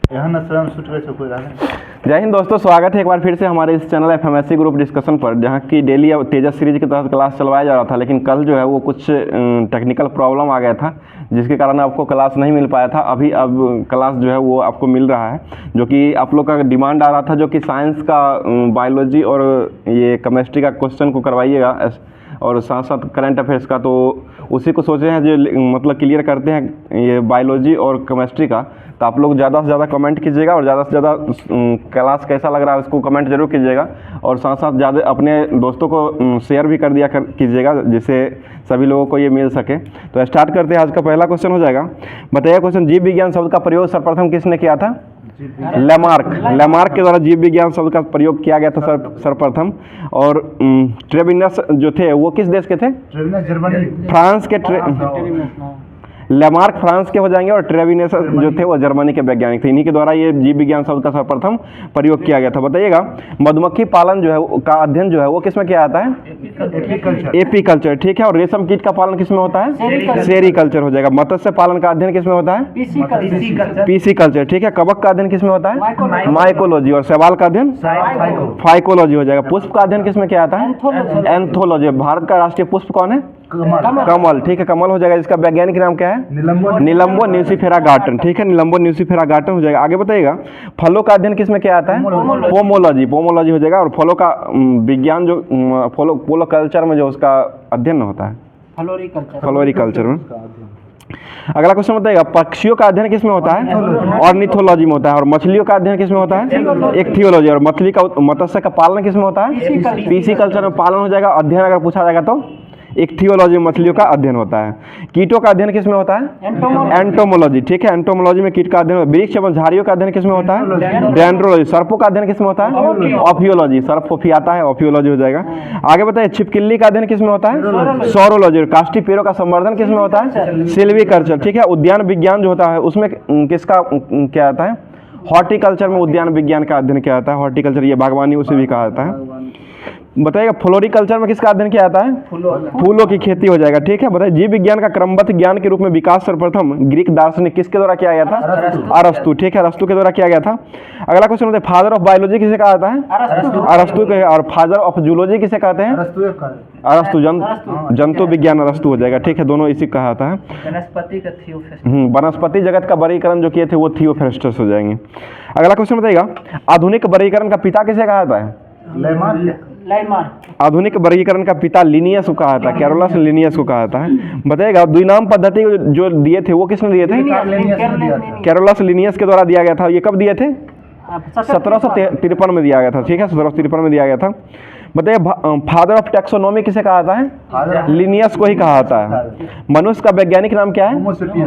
जय हिंद दोस्तों, स्वागत है एक बार फिर से हमारे इस चैनल एफएमएससी ग्रुप डिस्कशन पर, जहां की डेली तेजस सीरीज के तहत क्लास चलवाया जा रहा था। लेकिन कल जो है वो कुछ टेक्निकल प्रॉब्लम आ गया था, जिसके कारण आपको क्लास नहीं मिल पाया था। अभी अब क्लास जो है वो आपको मिल रहा है, जो कि आप लोग का डिमांड आ रहा था, जो कि साइंस का बायोलॉजी और ये केमिस्ट्री का क्वेश्चन को करवाइएगा और साथ साथ करंट अफेयर्स का। तो उसी को सोचे हैं जो मतलब क्लियर करते हैं ये बायोलॉजी और केमिस्ट्री का। तो आप लोग ज़्यादा से ज़्यादा कमेंट कीजिएगा और ज़्यादा से ज़्यादा क्लास कैसा लग रहा है उसको कमेंट जरूर कीजिएगा, और साथ साथ ज़्यादा अपने दोस्तों को शेयर भी कर दिया कीजिएगा, जिससे सभी लोगों को ये मिल सके। तो स्टार्ट करते हैं। आज का पहला क्वेश्चन हो जाएगा। बताइए क्वेश्चन, जीव विज्ञान शब्द का प्रयोग सर्वप्रथम किसने किया था? लेमार्क के द्वारा जीव विज्ञान शब्द का प्रयोग किया गया था सर्वप्रथम। और ट्रेविनस जो थे वो किस देश के थे? फ्रांस के। लेमार्क फ्रांस के हो जाएंगे और ट्रेविनस जो थे वो जर्मनी के वैज्ञानिक थे। इन्हीं के द्वारा ये जीव विज्ञान शब्द का सर्वप्रथम प्रयोग किया गया था। बताइएगा, मधुमक्खी पालन जो है का अध्ययन जो है वो किसमें किया जाता है? एपीकल्चर, ठीक है। और रेशम कीट का पालन किसमें होता है? सेरीकल्चर हो जाएगा। मत्स्य पालन का अध्ययन किसमें होता है? पीसीकल्चर, ठीक है। कवक का अध्ययन किसमें होता है? माइकोलॉजी। और शैवाल का अध्ययन फाइकोलॉजी हो जाएगा। पुष्प का अध्ययन किसमें किया जाता है? एंथोलॉजी। भारत का राष्ट्रीय पुष्प कौन है? कमल, ठीक है, कमल हो जाएगा। इसका वैज्ञानिक नाम क्या है? निलंबो न्यूसिफेरा गार्टन, ठीक है, निलंबो न्यूसिफेरा गार्टन हो जाएगा। आगे बताइएगा, फलों का अध्ययन किसमें किया जाता है? पोमोलॉजी हो जाएगा। और फलों का विज्ञान जो पोलोकल्चर में जो उसका अध्ययन होता है, फ्लोरिकल्चर में। अगला क्वेश्चन बताइएगा, पक्षियों का अध्ययन किसमें होता है? ऑर्निथोलॉजी में होता है। और मछलियों का अध्ययन किसमें होता है? इक्थियोलॉजी। और मत्स्य का पालन किसमें होता है? पीसीकल्चर में पालन हो जाएगा। अध्ययन अगर पूछा जाएगा तो इक्थियोलॉजी में मछलियों का अध्ययन होता है। कीटों का अध्ययन किसमें होता है? एंटोमोलॉजी, ठीक है, एंटोमोलॉजी में कीट का अध्ययन। वृक्ष एवं झाड़ियों का अध्ययन किसमें होता है? डेंड्रोलॉजी। सर्पों का अध्ययन किसमें होता है? ऑफियोलॉजी। सर्प फोफियाता है, ऑफियोलॉजी हो जाएगा। आगे बताइए, छिपकली का अध्ययन किसमें होता है? सौरोलॉजी। काष्ठी पेड़ों का संवर्धन किसमें होता है? सिल्वीकल्चर, ठीक है। उद्यान विज्ञान जो होता है उसमें किसका क्या आता है? हॉर्टिकल्चर में उद्यान विज्ञान का अध्ययन किया जाता है। हॉर्टिकल्चर ये बागवानी उसे भी कहा जाता है। बताइएगा, फ्लोरिकल्चर में किसका अध्ययन किया जाता है? फूलों की खेती हो जाएगा, ठीक है। बताइए, जीव विज्ञान का क्रमबद्ध ज्ञान के रूप में विकास सर्वप्रथम ग्रीक दार्शनिक किसके द्वारा किया गया था? अरस्तु, ठीक है, अरस्तु के द्वारा किया गया था। अगला क्वेश्चन बताइए, फादर ऑफ बायोलॉजी किसे कहा जाता है? अरस्तु के। और फादर ऑफ जूलॉजी किसे कहते हैं? अरस्तु। जंतु विज्ञान अरस्तु हो जाएगा, ठीक है, दोनों इसी कहा जाता है। वनस्पति जगत का वर्गीकरण जो किए थे वो थियोफ्रेस्टस हो जाएंगे। अगला क्वेश्चन बताइएगा, आधुनिक वर्गीकरण का पिता किसे कहा जाता है? आधुनिक वर्गीकरण का पिता लिनियस को कहा जाता है, कैरोलस लिनियस को कहा जाता है। बताइएगा, द्विनाम पद्धति जो दिए थे वो किसने दिए थे? कैरोलस लिनियस के द्वारा दिया गया था। ये कब दिए थे? 1753 में दिया गया था, ठीक है, 1753 में दिया गया था। बताइए, फादर ऑफ टैक्सोनॉमी किसे कहा जाता है? लिनियस को ही कहा जाता है। मनुष्य का वैज्ञानिक नाम क्या है?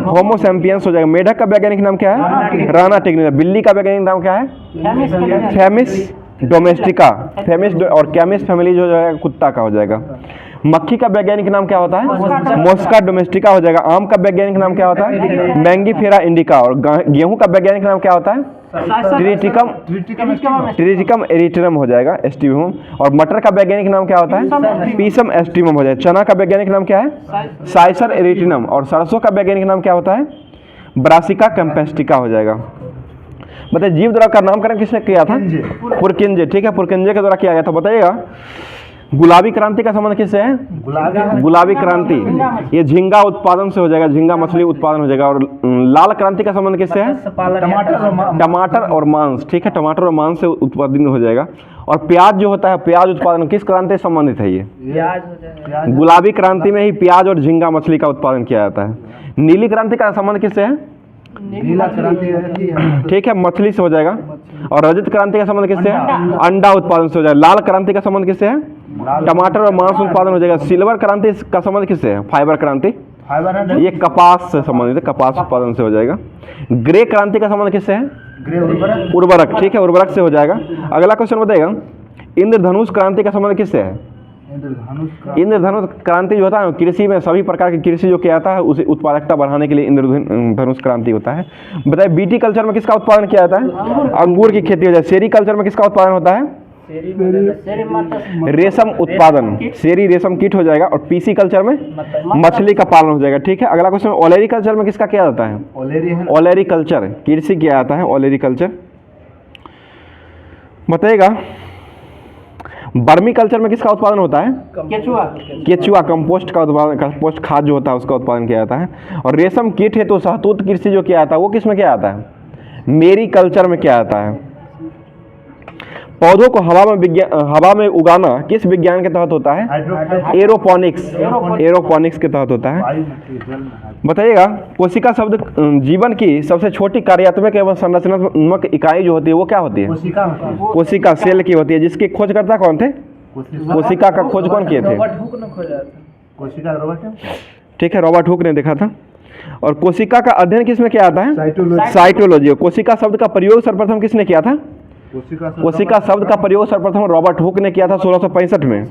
होमो सैपियंस हो जाएगा। मेढक का वैज्ञानिक नाम क्या है? राना टिग्रिस। बिल्ली का वैज्ञानिक नाम क्या है? फेमिस डोमेस्टिका। फेमिस और कैमिस फैमिली जो है कुत्ता का हो जाएगा। मक्खी का वैज्ञानिक नाम क्या होता है? मोस्का डोमेस्टिका हो जाएगा। आम का वैज्ञानिक नाम क्या होता है? Mangifera indica. और गेहूं का वैज्ञानिक नाम क्या होता है? ट्रिटिकम एरिट्रम हो जाएगा, एस्टिवम। और मटर का वैज्ञानिक नाम क्या होता है? पीसम एस्टिवम हो जाएगा। चना का वैज्ञानिक नाम क्या है? साइसर एरिटिनम। और सरसों का वैज्ञानिक नाम क्या होता है? ब्रासिका कैम्पेस्टिका हो जाएगा। बताइए, जीव द्वारा का नामकरण किसने किया था? पुरकिंजे, ठीक है, पुरकिंजे के द्वारा किया गया था। बताइएगा, गुलाबी क्रांति का संबंध किससे है? गुलाबी क्रांति ये झींगा उत्पादन से हो जाएगा, झींगा मछली उत्पादन हो जाएगा। और लाल क्रांति का संबंध किससे है? टमाटर और मांस, ठीक है, टमाटर और मांस से उत्पादन हो जाएगा। और प्याज जो होता है, प्याज उत्पादन किस क्रांति से संबंधित है? ये गुलाबी क्रांति में ही प्याज और झींगा मछली का उत्पादन किया जाता है। नीली क्रांति का संबंध किससे है? ठीक है, मछली से हो जाएगा। और रजत क्रांति का संबंध किससे है? अंडा उत्पादन से हो जाएगा। लाल क्रांति का संबंध किससे है? टमाटर और मांस उत्पादन हो जाएगा। सिल्वर क्रांति का संबंध किससे है? फाइबर क्रांति, ये कपास से संबंधित है, कपास उत्पादन से हो जाएगा। ग्रे क्रांति का संबंध किससे है? उर्वरक, ठीक है, उर्वरक से हो जाएगा। अगला क्वेश्चन बताइएगा, इंद्रधनुष क्रांति का संबंध किससे है? इंद्रधनुष क्रांति जो होता है कृषि में, सभी प्रकार की कृषि जो किया जाता है उसे उत्पादकता बढ़ाने के लिए इंद्रधनुष क्रांति होता है। बताइए, बीटी कल्चर में किसका उत्पादन किया जाता है? अंगूर की खेती हो जाए। सेरी कल्चर में किसका उत्पादन होता है? रेशम उत्पादन, सेरी रेशम कीट हो जाएगा। और पीसी कल्चर में मछली का पालन हो जाएगा। ठीक है, अगला क्वेश्चन, ओलेरी कल्चर में किसका किया जाता है? ओलेरी कल्चर कृषि किया जाता है। ओलेरी कल्चर बताइएगा। बर्मी कल्चर में किसका उत्पादन होता है? केचुआ कंपोस्ट का उत्पादन, कंपोस्ट खाद जो होता है उसका उत्पादन किया जाता है। और रेशम कीट है तो शहतूत कृषि जो किया जाता है वो किस में किया जाता है? मेरी कल्चर में किया जाता है। पौधों को हवा में उगाना किस विज्ञान के तहत होता है? एरोपोनिक्स के तहत होता है। बताइएगा, कोशिका शब्द जीवन की सबसे छोटी कार्यात्मक एवं संरचनात्मक इकाई जो होती है वो क्या होती है? कोशिका सेल की होती है। जिसके खोजकर्ता कौन थे? कोशिका का खोज कौन किए थे? ठीक है, रॉबर्ट हुक ने देखा था। और कोशिका का अध्ययन किस में किया जाता है? साइटोलॉजी। कोशिका शब्द का प्रयोग सर्वप्रथम किसने किया था? कोशिका शब्द का प्रयोग सर्वप्रथम रॉबर्ट हुक ने किया था 1665 में।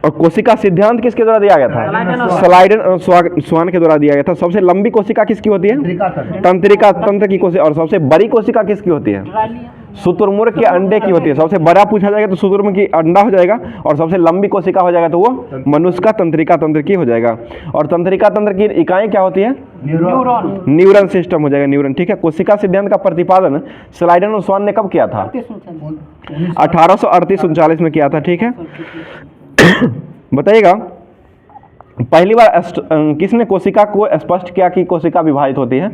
और कोशिका सिद्धांत किसके द्वारा दिया गया था? स्लाइडन स्वान के द्वारा दिया गया था। सबसे लंबी कोशिका किसकी होती है? तंत्रिका तंत्र की कोशिका। और सबसे बड़ी कोशिका किसकी होती है? शुतुरमुर्ग के अंडे की होती है। सबसे बड़ा पूछा जाएगा तो शुतुरमुर्ग की अंडा हो जाएगा। और सबसे लंबी कोशिका हो जाएगा तो वो मनुष्य का तंत्रिका तंत्र की हो जाएगा। और तंत्रिका तंत्र की इकाई क्या होती है? न्यूरॉन सिस्टम हो जाएगा, न्यूरॉन। ठीक है, कोशिका सिद्धांत का प्रतिपादन स्लाइडन और स्वान ने कब किया था? 1838-39 में किया था। ठीक है, बताइएगा, पहली बार किसने कोशिका को स्पष्ट किया कि कोशिका विभाजित होती है?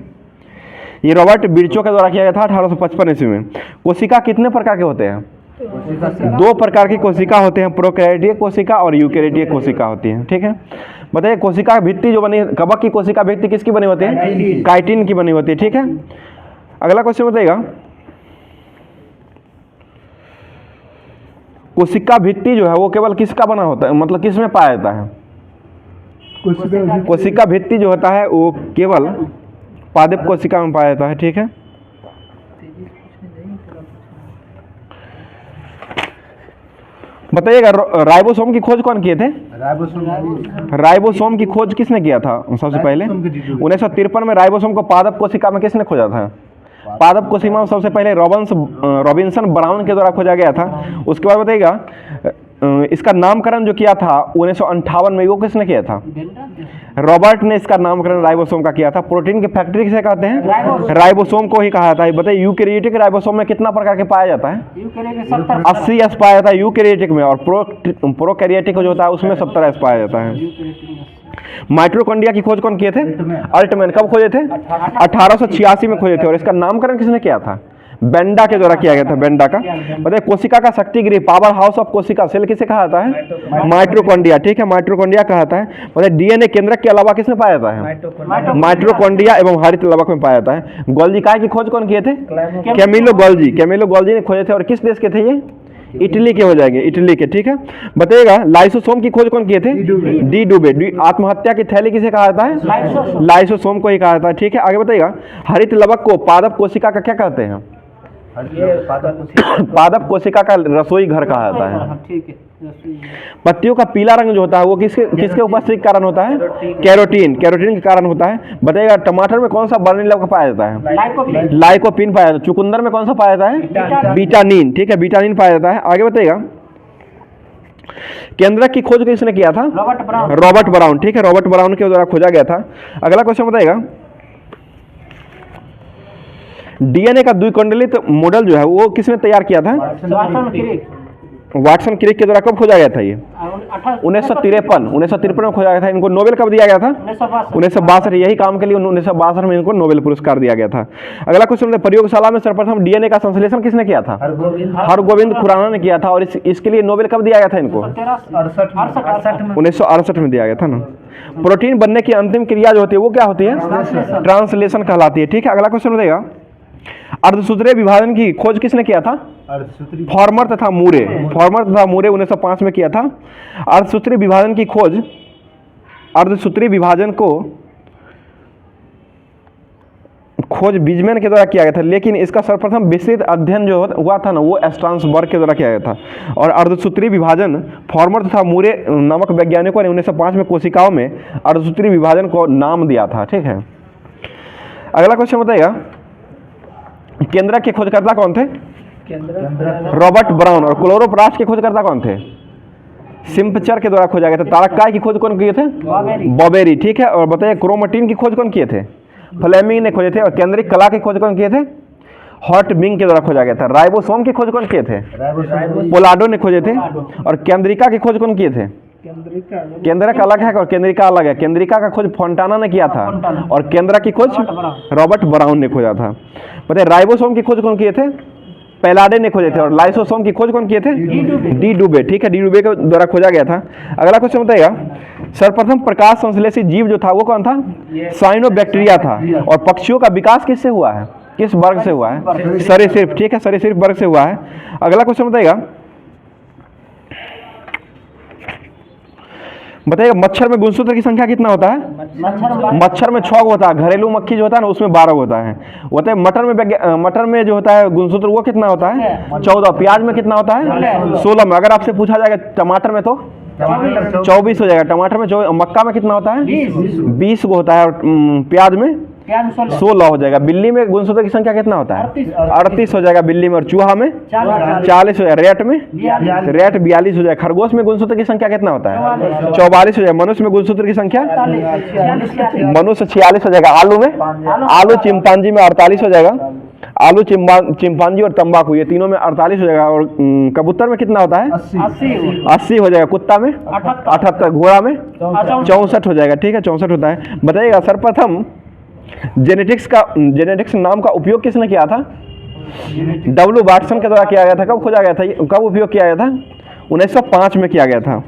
ये रॉबर्ट बिर्चो के द्वारा किया गया था 1855 ईस्वी में। कोशिका कितने प्रकार के होते हैं? 2 प्रकार की कोशिका होते हैं, प्रोकैरियोटिक कोशिका और यूकैरियोटिक कोशिका होती है। ठीक है, बताइए, कोशिका भित्ति जो बनी, कवक की कोशिका भित्ति किसकी बनी होती है? काइटिन की बनी होती है। ठीक है, अगला क्वेश्चन बताइएगा, कोशिका भित्ति जो है वो केवल किसका बना होता है, मतलब किस में पाया जाता है? कोशिका भित्ति जो होता है वो केवल पादप कोशिका में पाया जाता है। ठीक है, बताइएगा, राइबोसोम की खोज कौन किए थे? राइबोसोम की खोज किसने किया था सबसे पहले? 1953 में राइबोसोम को पादप कोशिका में किसने खोजा था? पादप कोशिका में सबसे पहले रॉबिन्सन ब्राउन के द्वारा खोजा गया था। उसके बाद बताइएगा, इसका नामकरण जो किया था 1958 में, वो किसने किया था? रॉबर्ट ने इसका नामकरण राइबोसोम का किया था। प्रोटीन की फैक्ट्री किसे कहते हैं? राइबोसोम को ही कहा जाता है। बताइए, यूकैरियोटिक राइबोसोम में कितना प्रकार के पाया जाता है? 80 एस पाया जाता है यूकैरियोटिक में। और प्रोकैरियोटिक जो होता है उसमें 70 एस पाया जाता है। माइटोकॉन्ड्रिया की खोज कौन किए थे? अल्टमैन। कब खोजे थे? 1886 में खोजे थे। और इसका नामकरण किसने किया था? बेंडा के द्वारा किया गया था, बेंडा का। बताइए, कोशिका का शक्ति गृह, पावर हाउस ऑफ कोशिका सेल किसे कहा जाता है? माइटोकॉन्ड्रिया। ठीक है, माइटोकॉन्ड्रिया कहा जाता है। बताइए, डीएनए केंद्रक के अलावा किसमें पाया जाता है? माइटोकॉन्ड्रिया एवं हरित लवक में पाया जाता है। गोल्जी काय की खोज कौन किए थे? कैमिलो गोल्जी ने खोजे थे। और किस देश के थे ये? इटली के हो जाएंगे, इटली के। ठीक है, बताइएगा, लाइसोसोम की खोज कौन किए थे? डी डुबे। आत्महत्या की थैली किसे कहा जाता है? लाइसोसोम को ही कहा जाता है। ठीक है, आगे बताइएगा, हरित लवक को पादप कोशिका का क्या कहते हैं? पादप कोशिका का रसोई घर कहा जाता है। पत्तियों का पीला रंग जो होता है वो किसके उपस्थिति के कारण होता है? कैरोटीन के कारण होता है। बताइएगा, टमाटर में कौन सा बर्निंग लवक पाया जाता है? लाइकोपीन पाया जाता है। चुकंदर में कौन सा पाया जाता है? बीटानिन। ठीक है, बीटानिन पाया जाता है। आगे बताइएगा, केंद्रक की खोज किसने किया था? Robert brown. ठीक है, रॉबर्ट ब्राउन के द्वारा खोजा गया था। अगला क्वेश्चन बताइएगा, डीएनए का द्विकुंडलित मॉडल जो है वो किसने तैयार किया था? वाटसन क्रिक के द्वारा। कब खोजा गया था ये? 1953 में खोजा गया था। इनको नोबेल कब दिया गया था? 1962। यही काम के लिए 1962 में इनको नोबेल पुरस्कार दिया गया था। अगला क्वेश्चन, प्रयोगशाला में सर्वप्रथम डीएनए का संश्लेषण किसने किया था? हरगोविंद खुराना ने किया था। और इसके लिए नोबेल कब दिया गया था इनको? 1968 में दिया गया था ना। प्रोटीन बनने की अंतिम क्रिया जो होती है वो क्या होती है? ट्रांसलेशन कहलाती है। ठीक है, अगला क्वेश्चन बताइएगा, अर्धसूत्रीय विभाजन की खोज किसने किया था? फॉर्मर तथा मूरे 1905 में किया था। अर्धसूत्रीय विभाजन की खोज, अर्धसूत्रीय विभाजन को खोज बीजमैन के द्वारा किया गया था। लेकिन इसका सर्वप्रथम विस्तृत अध्ययन जो हुआ था ना वो स्ट्रासबर्ग के द्वारा किया गया था। और अर्धसूत्रीय विभाजन फॉर्मर तथा मूरे नामक वैज्ञानिकों ने 1905 में कोशिकाओं में अर्धसूत्रीय विभाजन को नाम दिया था। ठीक है, अगला क्वेश्चन बताइएगा, केंद्रक के खोजकर्ता कौन थे? Robert brown. और क्लोरोप्लास्ट के खोजकर्ता कौन थे? सिम्पचर के द्वारा खोजा गया था। तारककाय की खोज कौन किए थे? बॉबेरी। ठीक है। और बताइए क्रोमेटिन की खोज कौन किए थे? फ्लेमिंग ने खोजे थे। और केंद्रिक कला की खोज कौन किए थे? हॉटबिंग के द्वारा खोजा गया था। राइबोसोम की खोज कौन किए थे? पोलार्डो ने खोजे थे। और केंद्रिका की खोज कौन किए थे? केंद्रक अलग है और केंद्रिका अलग है। केंद्रिका का खोज फोंटाना ने किया था और केंद्रक की खोज रॉबर्ट ब्राउन ने खोजा था। बताइए राइबोसोम की खोज कौन किए थे? पेलाडे ने खोजे थे। और लाइसोसोम की खोज कौन किए थे? डी डुबे। ठीक है, डी डुबे के द्वारा खोजा गया था। अगला क्वेश्चन बताइएगा, सर्वप्रथम प्रकाश संश्लेषी जीव जो था वो कौन था? साइनोबैक्टीरिया था। और पक्षियों का विकास किससे हुआ है? किस वर्ग से हुआ है? सरीसृप। ठीक है, सरीसृप वर्ग से हुआ है। अगला क्वेश्चन बताइएगा, बताइएगा मच्छर में गुणसूत्र की संख्या कितना होता है? मच्छर में 6 होता है। घरेलू मक्खी जो होता है ना उसमें 12 होता है। बताइए मटर में जो होता है गुणसूत्र वो कितना होता है? 14। प्याज में कितना होता है? 16 में। अगर आपसे पूछा जाएगा टमाटर में तो 24 हो जाएगा। टमाटर में 24। मक्का में कितना होता है? 20 को होता है। और प्याज में 16 हो जाएगा। बिल्ली में गुणसूत्र की संख्या कितना होता है? 38 हो जाएगा बिल्ली में। और चूहा में 40 हो जाएगा। रेट में 42 हो जाएगा। खरगोश में गुणसूत्र की संख्या कितना होता है? 44 हो जाएगा। मनुष्य में गुणसूत्र की संख्या मनुष्य 46 हो जाएगा। आलू चिंपांजी में 48 हो जाएगा। आलू चिंपांजी और तंबाकू ये तीनों में 48 हो जाएगा। और कबूतर में कितना होता है? 80 हो जाएगा। कुत्ता में 78। घोड़ा में 64 हो जाएगा। ठीक है, 64 होता है। बताइएगा सर्वप्रथम जेनेटिक्स नाम का उपयोग किसने किया था? डब्ल्यू वाटसन के द्वारा किया गया था। कब खोजा गया था? कब उपयोग किया गया था? 1905 में किया गया था।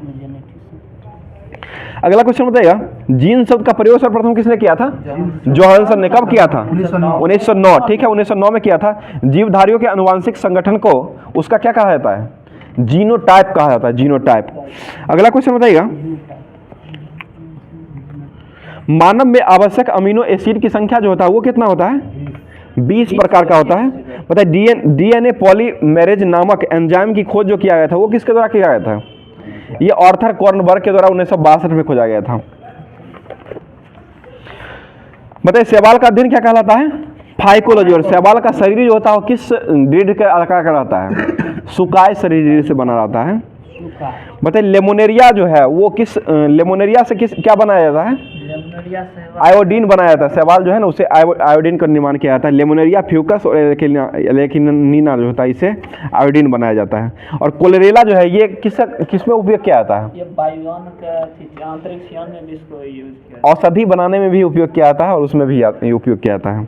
अगला क्वेश्चन बताइएगा, जीन शब्द का प्रयोग सर्वप्रथम किसने किया था? जोहानसन ने। कब किया था? 1909। ठीक है, 1909 में किया था। जीवधारियों के आनुवंशिक संगठन को उसका क्या कहा जाता है? जीनोटाइप कहा जाता है। जीनोटाइप। अगला क्वेश्चन बताइएगा, मानव में आवश्यक अमीनो एसिड की संख्या जो होता है वो कितना होता है? 20 प्रकार का होता है। बताइए डीएनए पॉलीमेरेज नामक एंजाइम की खोज जो किया गया था वो किसके द्वारा किया गया था? ये आर्थर कॉर्नबर्ग के द्वारा 1962 में खोजा गया था। बताइए शैवाल का अध्ययन क्या कहलाता है? फाइकोलॉजी। और शैवाल का शरीर जो होता है वो किस रीढ़ के आकार का रहता है? सुकाय शरीर से बना रहता है। बताइए लेमोनेरिया जो है वो किस लेमोनेरिया से क्या बनाया जाता है? आयोडीन बनाया जाता है। शैवाल जो है ना उसे आयोडीन का निर्माण किया जाता है। लेमोनेरिया फ्यूकस और एलेकिनीना जो होता है इसे आयोडीन बनाया जाता है। और कोलेरेला जो है ये किसमें उपयोग किया जाता है? ये वायुयान का अंतरिक्ष यान में भी इसको यूज किया। औषधि बनाने में भी उपयोग किया जाता है और उसमें भी उपयोग किया जाता है।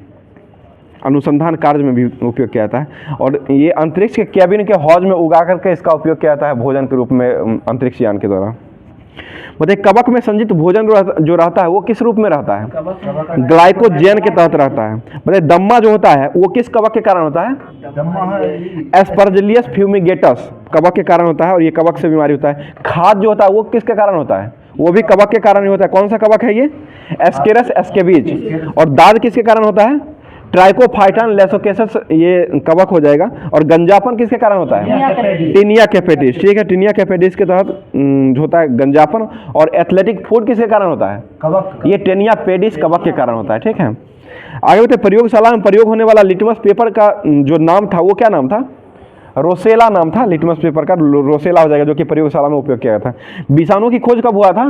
अनुसंधान कार्य में भी उपयोग किया जाता है। और ये अंतरिक्ष के कैबिन के हौज में उगा करके इसका उपयोग किया जाता है भोजन के रूप में अंतरिक्ष यान के द्वारा। बताइए कवक में संचित भोजन जो रहता है वो किस रूप में रहता है? ग्लाइकोजेन के तहत रहता है। बताइए दम्मा जो होता है वो किस कवक के कारण होता है? एस्परजिलियस फ्यूमिगेटस कवक के कारण होता है और ये कवक से बीमारी होता है। खाद जो होता है वो किसके कारण होता है? वो भी कवक के कारण ही होता है। कौन सा कवक है ये? एस्केरस एस्केबीज। और दाद किसके कारण होता है? ट्राइकोफाइटन लेसोकेसस ये कवक हो जाएगा। और गंजापन किसके कारण होता है? Tinea capitis. ठीक है, टीनिया कैपेटिस के तहत होता है गंजापन। और एथलेटिक फूड किसके कारण होता है? कवक। ये टेनिया पेडिस कवक के कारण होता है। ठीक है, आगे बढ़ते प्रयोगशाला में प्रयोग होने वाला लिटमस पेपर का जो नाम था वो क्या नाम था? रोसेला नाम था लिटमस पेपर का। रोसेला हो जाएगा जो कि प्रयोगशाला में उपयोग किया गया था। विषाणु की खोज कब हुआ था?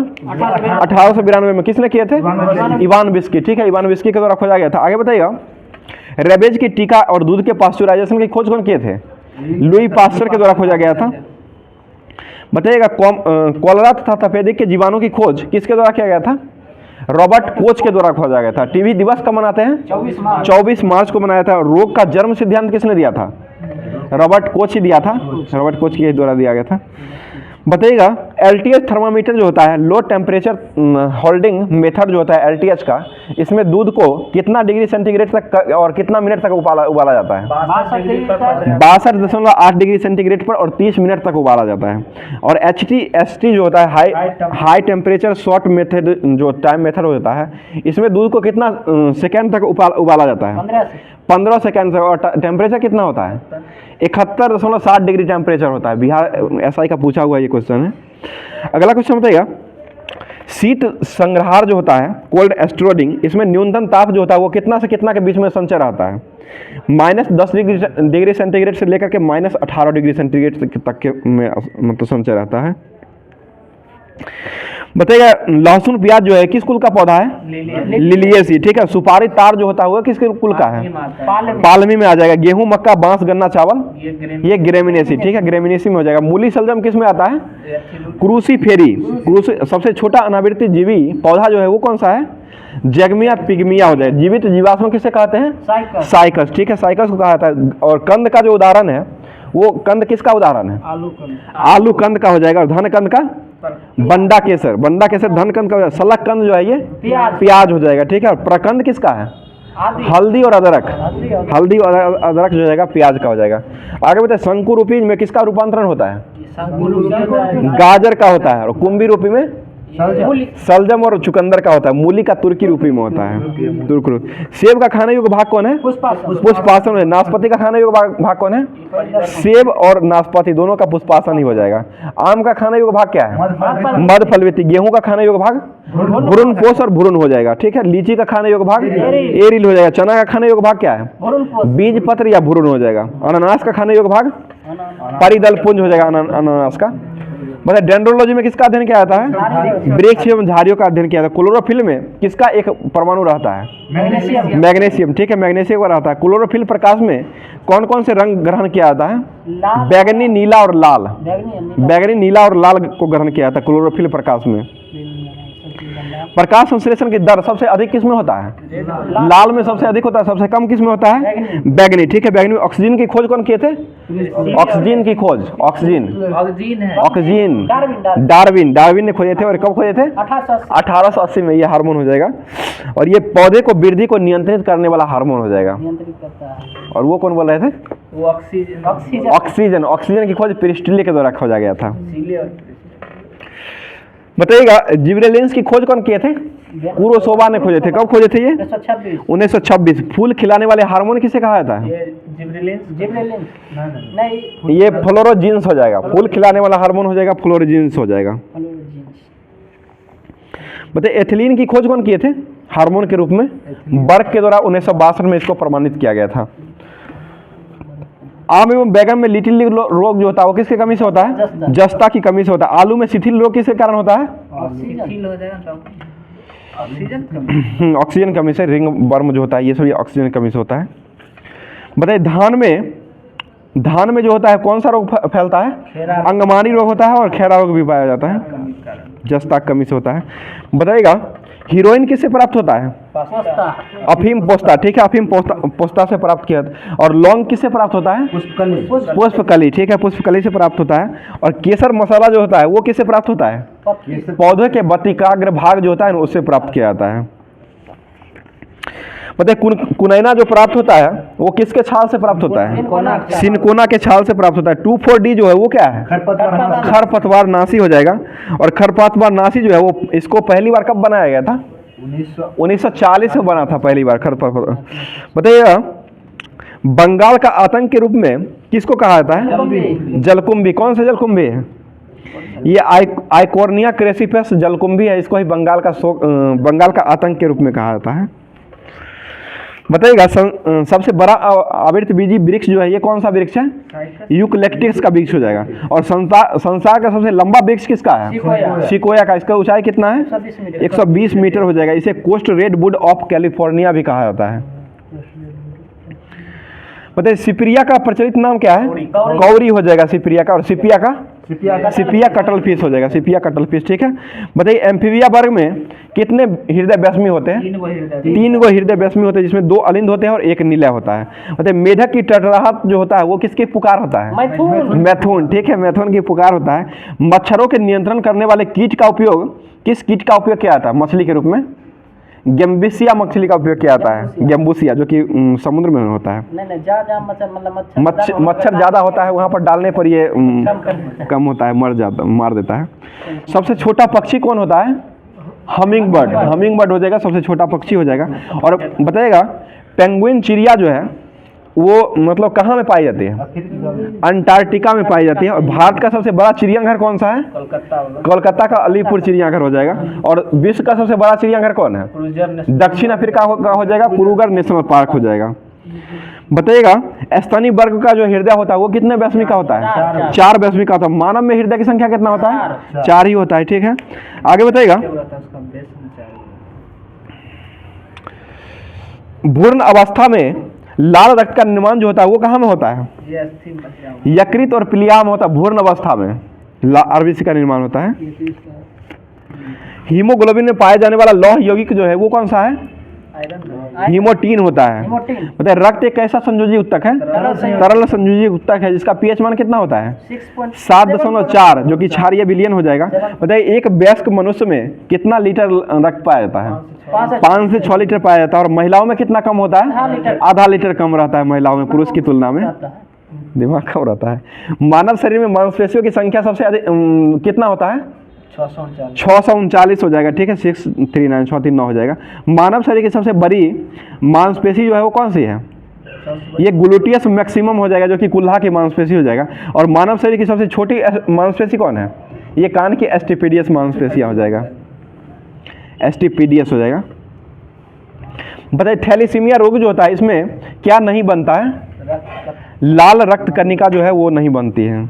1892 में। किसने किए थे? इवान बिस्की। ठीक है, इवान बिस्की के द्वारा खोजा गया था। आगे बताइएगा रेबेज की टीका और दूध के पास्चुराइजेशन की खोज कौन किए थे? लुई पास्चर के द्वारा खोजा गया था। बताइएगा कॉलरा तथा तपेदिक के जीवाणु की खोज किसके द्वारा किया गया था? रॉबर्ट कोच के द्वारा खोजा गया था। टीबी दिवस कब मनाते हैं? 24 मार्च को मनाया था। रोग का जन्म सिद्धांत किसने दिया था? रॉबर्ट कोच ही दिया था। रॉबर्ट कोच के द्वारा दिया गया था। बताइएगा एलटीएच थर्मामीटर जो होता है लो टेम्परेचर होल्डिंग मेथड जो होता है एलटीएच का, इसमें दूध को कितना डिग्री सेंटीग्रेड तक और कितना मिनट तक उबाला जाता है? 62.8 डिग्री सेंटीग्रेड पर और 30 मिनट तक उबाला जाता है। और एचटीएसटी जो होता है हाई टेम्परेचर शॉर्ट मेथड जो टाइम मेथड होता है, इसमें दूध को कितना सेकेंड तक उबाला जाता है? 15 सेकेंड से। और टेम्परेचर कितना होता है? 71.7 डिग्री टेम्परेचर होता है। बिहार एसआई का पूछा हुआ ये क्वेश्चन है। अगला क्वेश्चन बताइएगा शीत संग्रहार जो होता है कोल्ड स्टोरिंग, इसमें न्यूनतम ताप जो होता है वो कितना से कितना के बीच में संचय रहता है? -10 डिग्री सेंटीग्रेड से लेकर के -18 डिग्री सेंटीग्रेड तक के में मतलब संचय रहता है। बताइएगा लहसुन प्याज जो है किस कुल का पौधा है? लिलिएसी, ठीक है। सुपारी तार जो होता है वो किस कुल का है? पालमी में आ जाएगा। गेहूं मक्का बांस गन्ना चावल ये ग्रेमिनेसी, ठीक है, ग्रेमिनेसी में हो जाएगा। मूली शलजम किस में आता है? क्रूसीफेरी। क्रूसी सबसे छोटा अनावृत जीवी पौधा जो है वो कौन सा है? जैगमिया पिग्मिया हो जाए। जीवित जीवाश्म किसे कहते हैं? साइकस, ठीक है, साइकस को कहा जाता है। और कंद का जो उदाहरण है वो कंद किसका उदाहरण है? आलू कंद का हो जाएगा। और धन कंद का बंडा केसर, बंडा केसर धन कंद का हो जाएगा। सलक कंद जो है ये प्याज हो जाएगा, ठीक है। और प्रकंद किसका है? हल्दी और अदरक, हल्दी और अदरक जो जाएगा प्याज का हो जाएगा। आगे बताए शंकु रूपी में किसका रूपांतरण होता है? गाजर का होता है। और कुंभी रूपी में सलजम और चुकंदर का होता है। मूली का तुर्की रूपी में होता है, तुर्क रूप। सेब का खाने योग्य भाग कौन है? पुष्पासन है। नाशपाती का खाने योग्य भाग कौन है? सेब और नाशपाती दोनों का पुष्पासन ही हो जाएगा। आम का खाने योग्य भाग क्या है? मध्य फलवती। गेहूं का खाने योग्य भाग भ्रूण पोष और भ्रूण हो जाएगा, ठीक है। लीची का खाने योग्य भाग एरिल हो जाएगा। चना का खाने योग्य भाग क्या है? बीज पत्र या भ्रूण हो जाएगा। अनानास का खाने योग्य भाग परिदल पुंज हो जाएगा अनानास का। मतलब डेंड्रोलॉजी में किसका अध्ययन किया जाता है? वृक्ष एवं झाड़ियों का अध्ययन किया जाता है। क्लोरोफिल में किसका एक परमाणु रहता है? मैग्नीशियम, ठीक है, मैग्नीशियम का रहता है। क्लोरोफिल प्रकाश में कौन कौन से रंग ग्रहण किया जाता है? बैगनी, नीला और लाल। बैगनी, नीला और लाल को ग्रहण किया जाता है क्लोरोफिल प्रकाश में। प्रकाश संश्लेषण की दर सबसे अधिक किस में होता है? लाल में सबसे अधिक होता है, सबसे कम किस में होता है? बैगनी, ठीक है, बैगनी। ऑक्सीजन की खोज कौन किए थे? ऑक्सीजन की खोज ऑक्सीजन डार्विन ने खोजे थे। और कब खोजे थे? 1880 में। ये हार्मोन हो जाएगा। और ये पौधे को वृद्धि को नियंत्रित करने वाला हार्मोन हो जाएगा। और वो कौन बोल रहे थे? ऑक्सीजन। ऑक्सीजन की खोज पेरिस्टिले के द्वारा खोजा गया था। बताइएगा जिब्रेलिन्स की खोज कौन किए थे? कुरोसोवा ने खोजे थे। कब खोजे थे ये? 1926। फूल खिलाने वाले हार्मोन किसे कहा जाता है? ये फ्लोरोजीन्स हो जाएगा। फूल खिलाने वाला हार्मोन हो जाएगा फ्लोरोजीन्स हो जाएगा। बताइए एथिलीन की खोज कौन किए थे हार्मोन के रूप में? बर्क के द्वारा 1962 में इसको प्रमाणित किया गया था। आम एवं बैगन में लिटिल रोग जो होता है वो किसकी कमी से होता है? जस्ता की कमी से होता है। आलू में शिथिल रोग किसके कारण होता है? ऑक्सीजन कमी से। रिंग वर्म जो होता है ये सभी ऑक्सीजन कमी से होता है। बताइए धान में जो होता है कौन सा रोग फैलता है? अंगमानी रोग होता है और खैरा रोग भी पाया जाता है, जस्ता कमी से होता है। बताइएगा हीरोइन किससे प्राप्त होता है? अफीम पोस्ता, ठीक है, अफीम पोस्ता से प्राप्त किया। और लौंग किससे प्राप्त होता है? पुष्पकली, ठीक है, पुष्पकली से प्राप्त होता है। और केसर मसाला जो होता है वो किससे प्राप्त होता है? पौधे के बतिकाग्र भाग जो होता है उससे प्राप्त किया जाता है। मतलब कुनैना जो प्राप्त होता है वो किसके छाल से प्राप्त होता है? सिनकोना के छाल से प्राप्त होता है। 2,4-D जो है वो क्या है? खरपतवार नाशी हो जाएगा। और खरपतवार नाशी जो है वो इसको पहली बार कब बनाया गया था? 1940 में बना था पहली बार खरपतवार। बताइए बंगाल का आतंक के रूप में किसको कहा जाता है? जलकुंभी। कौन सा जलकुंभी है? ये आइकोर्निया क्रेसिफेस जलकुंभी है। इसको ही बंगाल का आतंक के रूप में कहा जाता है। बताइएगा सबसे बड़ा आवृतबीजी वृक्ष जो है ये कौन सा वृक्ष है? यूकलिप्टस का वृक्ष हो जाएगा। और संसार का सबसे लंबा वृक्ष किसका है? सिकोया का। इसका ऊंचाई कितना है? 120 मीटर हो जाएगा। इसे कोस्ट रेडवुड ऑफ कैलिफोर्निया भी कहा जाता है। बताइए सिपिरिया का प्रचलित नाम क्या है? कौरी हो जाएगा सिपिरिया का। और सिपिया कटल फिश हो जाएगा, सिपिया कटल फिश, ठीक है। बताइए एम्फीबिया वर्ग में कितने हृदय व्यस्मी होते हैं? 3 गो हृदय व्यस्मी होते हैं जिसमें 2 अलिंद होते हैं और 1 निलय होता है। बताइए मेढक की टटराहट जो होता है वो किसकी पुकार होता है? मैथुन, ठीक है, मैथुन की पुकार होता है। मच्छरों के नियंत्रण करने वाले कीट का उपयोग किस कीट का उपयोग किया जाता है मछली के रूप में? गेम्बुसिया मछली का उपयोग किया जाता है। गेम्बुसिया जो कि समुद्र में होता है। मच्छर ज़्यादा होता है वहाँ पर डालने पर ये कम होता है, मार देता है। सबसे छोटा पक्षी कौन होता है? हमिंग बर्ड हो जाएगा, सबसे छोटा पक्षी हो जाएगा। और बताइएगा पेंगुइन चिड़िया जो है वो मतलब कहाँ में पाई जाती है? अंटार्कटिका में पाई जाती है। और भारत का सबसे बड़ा चिड़ियाघर कौन सा है? कोलकाता होगा। कोलकाता का अलीपुर चिड़ियाघर हो जाएगा। और विश्व का सबसे बड़ा चिड़ियाघर कौन है? क्रूजर नेशनल दक्षिण अफ्रीका का हो जाएगा, क्रूगर नेशनल पार्क हो जाएगा। बताइएगा, स्तनी वर्ग का जो हृदय होता है वो कितने वैश्विक का होता है? 4 वैश्विक का होता है। मानव में हृदय की संख्या कितना होता है? 4 ही होता है। ठीक है, आगे बताइएगा। भ्रूण अवस्था में लाल रक्त का निर्माण जो होता है वो कहाँ में होता है? यकृत और प्लिया में होता है। भ्रूण अवस्था में आरबीसी का निर्माण होता है। हीमोग्लोबिन में पाए जाने वाला लौह यौगिक जो है वो कौन सा है? हीमोटीन होता है। बताइए, रक्त एक ऐसा संयोजी उत्तक है, तरल संयोजी उत्तक है जिसका पीएच मान कितना होता है? 7.4, जो कि क्षारीय विलयन हो जाएगा। बताइए, एक वयस्क मनुष्य में कितना लीटर रक्त पाया जाता है? 5 से 6 लीटर पाया जाता है। और महिलाओं में कितना कम होता है? आधा लीटर कम रहता है महिलाओं में पुरुष की तुलना में। दिमाग कम रहता है। मानव शरीर में मांसपेशियों की संख्या सबसे अधिक कितना होता है? 639 हो जाएगा। ठीक है, 639 हो जाएगा। मानव शरीर की सबसे बड़ी मांसपेशी जो है वो कौन सी है? ये ग्लूटियस मैक्सिमम हो जाएगा, जो कि कुल्हा की मांसपेशी हो जाएगा। और मानव शरीर की सबसे छोटी मांसपेशी कौन है? ये कान की एस्टिपीडियस मांसपेशियां हो जाएगा, एस्टिपीडियस हो जाएगा। बताइए, थैलीसीमिया रोग जो होता है इसमें क्या नहीं बनता है? लाल रक्त कणिका जो है वो नहीं बनती है।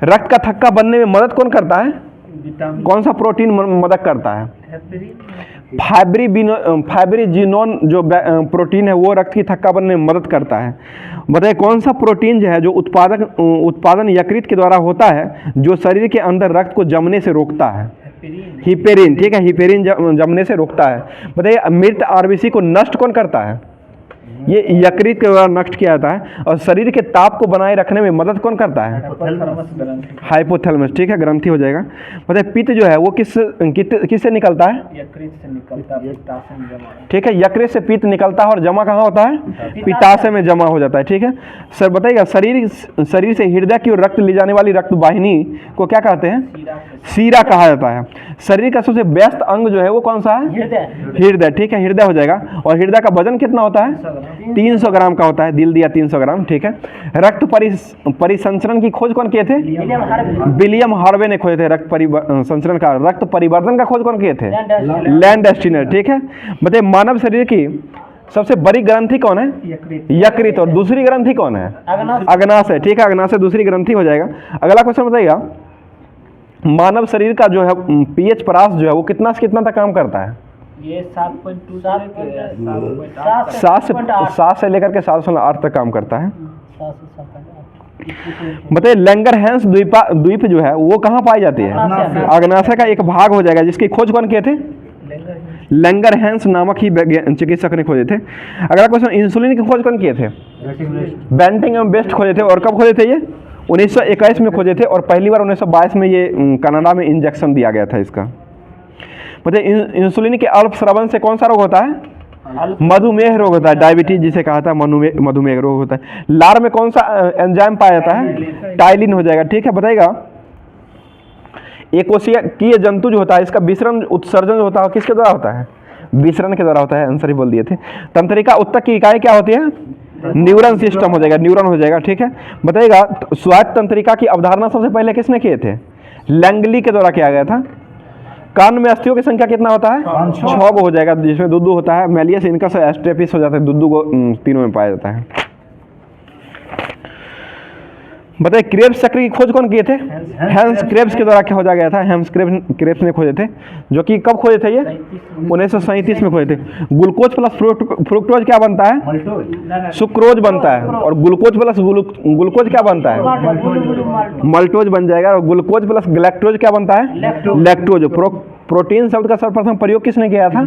रक्त का थक्का बनने में मदद कौन करता है? कौन सा प्रोटीन मदद करता है? फाइब्रिजिनोन जो प्रोटीन है वो रक्त की थक्का बनने में मदद करता है। बताइए, कौन सा प्रोटीन जो है जो उत्पादन यकृत के द्वारा होता है जो शरीर के अंदर रक्त को जमने से रोकता है? हिपेरिन। ठीक है, हिपेरिन जमने से रोकता है। बताइए, मृत आरबीसी को नष्ट कौन करता है? ये यकृत के द्वारा नष्ट किया जाता है। और शरीर के ताप को बनाए रखने में मदद कौन करता है? हाइपोथैलेमस। ठीक है, ग्रंथि हो जाएगा। मतलब पित्त जो है वो किससे निकलता है? यकृत से निकलता है, पित्ताशय में जमा है। ठीक है, यकृत से पित्त निकलता है और जमा कहाँ होता है? पित्ताशय में जमा हो जाता है। ठीक है सर, बताइएगा, शरीर से हृदय की ओर रक्त ले जाने वाली रक्त वाहिनी को क्या कहते हैं? सीरा कहा जाता है। शरीर का सबसे व्यस्त अंग जो है वो कौन सा है? हृदय। ठीक है, हृदय हो जाएगा। और हृदय का वजन कितना होता है? 300 ग्राम का होता है। दिल दिया 300 ग्राम। ठीक है, रक्त परिसंचरण की खोज कौन किए थे? विलियम हार्वे ने खोजे थे रक्त परिसंचरण का। रक्त परिवर्तन का खोज कौन किए थे? लैंडस्टीनर। ठीक है, बताइए, मानव शरीर की सबसे बड़ी ग्रंथि कौन है? यकृत। और दूसरी ग्रंथि कौन है? अग्नाशय। ठीक है, अग्नाशय दूसरी ग्रंथि हो जाएगा। अगला क्वेश्चन बताइएगा, मानव शरीर का जो है पीएच परास जो है वो कितना से कितना तक काम करता है? ये 7.2 7 से लेकर के 7.8 तक काम करता है। बताइए, लैंगरहैंस द्वीप जो है वो कहाँ पाई जाती है? अग्नाशय का एक भाग हो जाएगा, जिसकी खोज कौन किए थे? लैंगरहैंस नामक ही चिकित्सक ने खोजे थे। अगला क्वेश्चन, इंसुलिन की खोज कौन किए थे? बेंटिंग एवं बेस्ट खोजे थे। और कब खोजे थे? ये 1921 में खोजे थे। और पहली बार 1922 में ये कनाडा में इंजेक्शन दिया गया था इसका। बताइए, इंसुलिन के अल्प स्रावन से कौन सा रोग होता है? मधुमेह रोग होता है। डायबिटीज जिसे कहा था, मधुमेह रोग होता है। लार में कौन सा एंजाइम पाया जाता है? टाइलिन हो जाएगा। ठीक है, बताइएगा, एकोशिकीय जंतु जो होता है इसका विसरण उत्सर्जन जो होता है किसके द्वारा होता है? विसरण के द्वारा होता है। आंसर ही बोल दिए थे। तंत्रिका उत्तक की इकाई क्या होती है? न्यूरन सिस्टम हो जाएगा, न्यूरन हो जाएगा। ठीक है, बताइएगा, स्वायत्त तंत्रिका की अवधारणा सबसे पहले किसने किए थे? लैंगली के द्वारा किया गया था। कान में अस्थियों की संख्या कितना होता है? 6 हो जाएगा, जिसमें दूध होता है। मेलियस, इनकस, एस्ट्रेपिस हो जाता है। दूध को तीनों में पाया जाता है। बताइए, क्रेब्स चक्र की खोज कौन किए थे? हेंस क्रेब्स के द्वारा खोजा गया था। हेंस क्रेब्स ने खोजे थे, जो कि कब खोजे थे? ये 1937 में खोजे थे। ग्लूकोज प्लस फ्रुक्टोज क्या बनता है? सुक्रोज बनता है। और ग्लूकोज प्लस ग्लूकोज क्या बनता है? मल्टोज बन जाएगा। और ग्लूकोज प्लस ग्लैक्टोज क्या बनता है? लैक्टोज। प्रोटीन शब्द का सर्वप्रथम प्रयोग किसने किया था?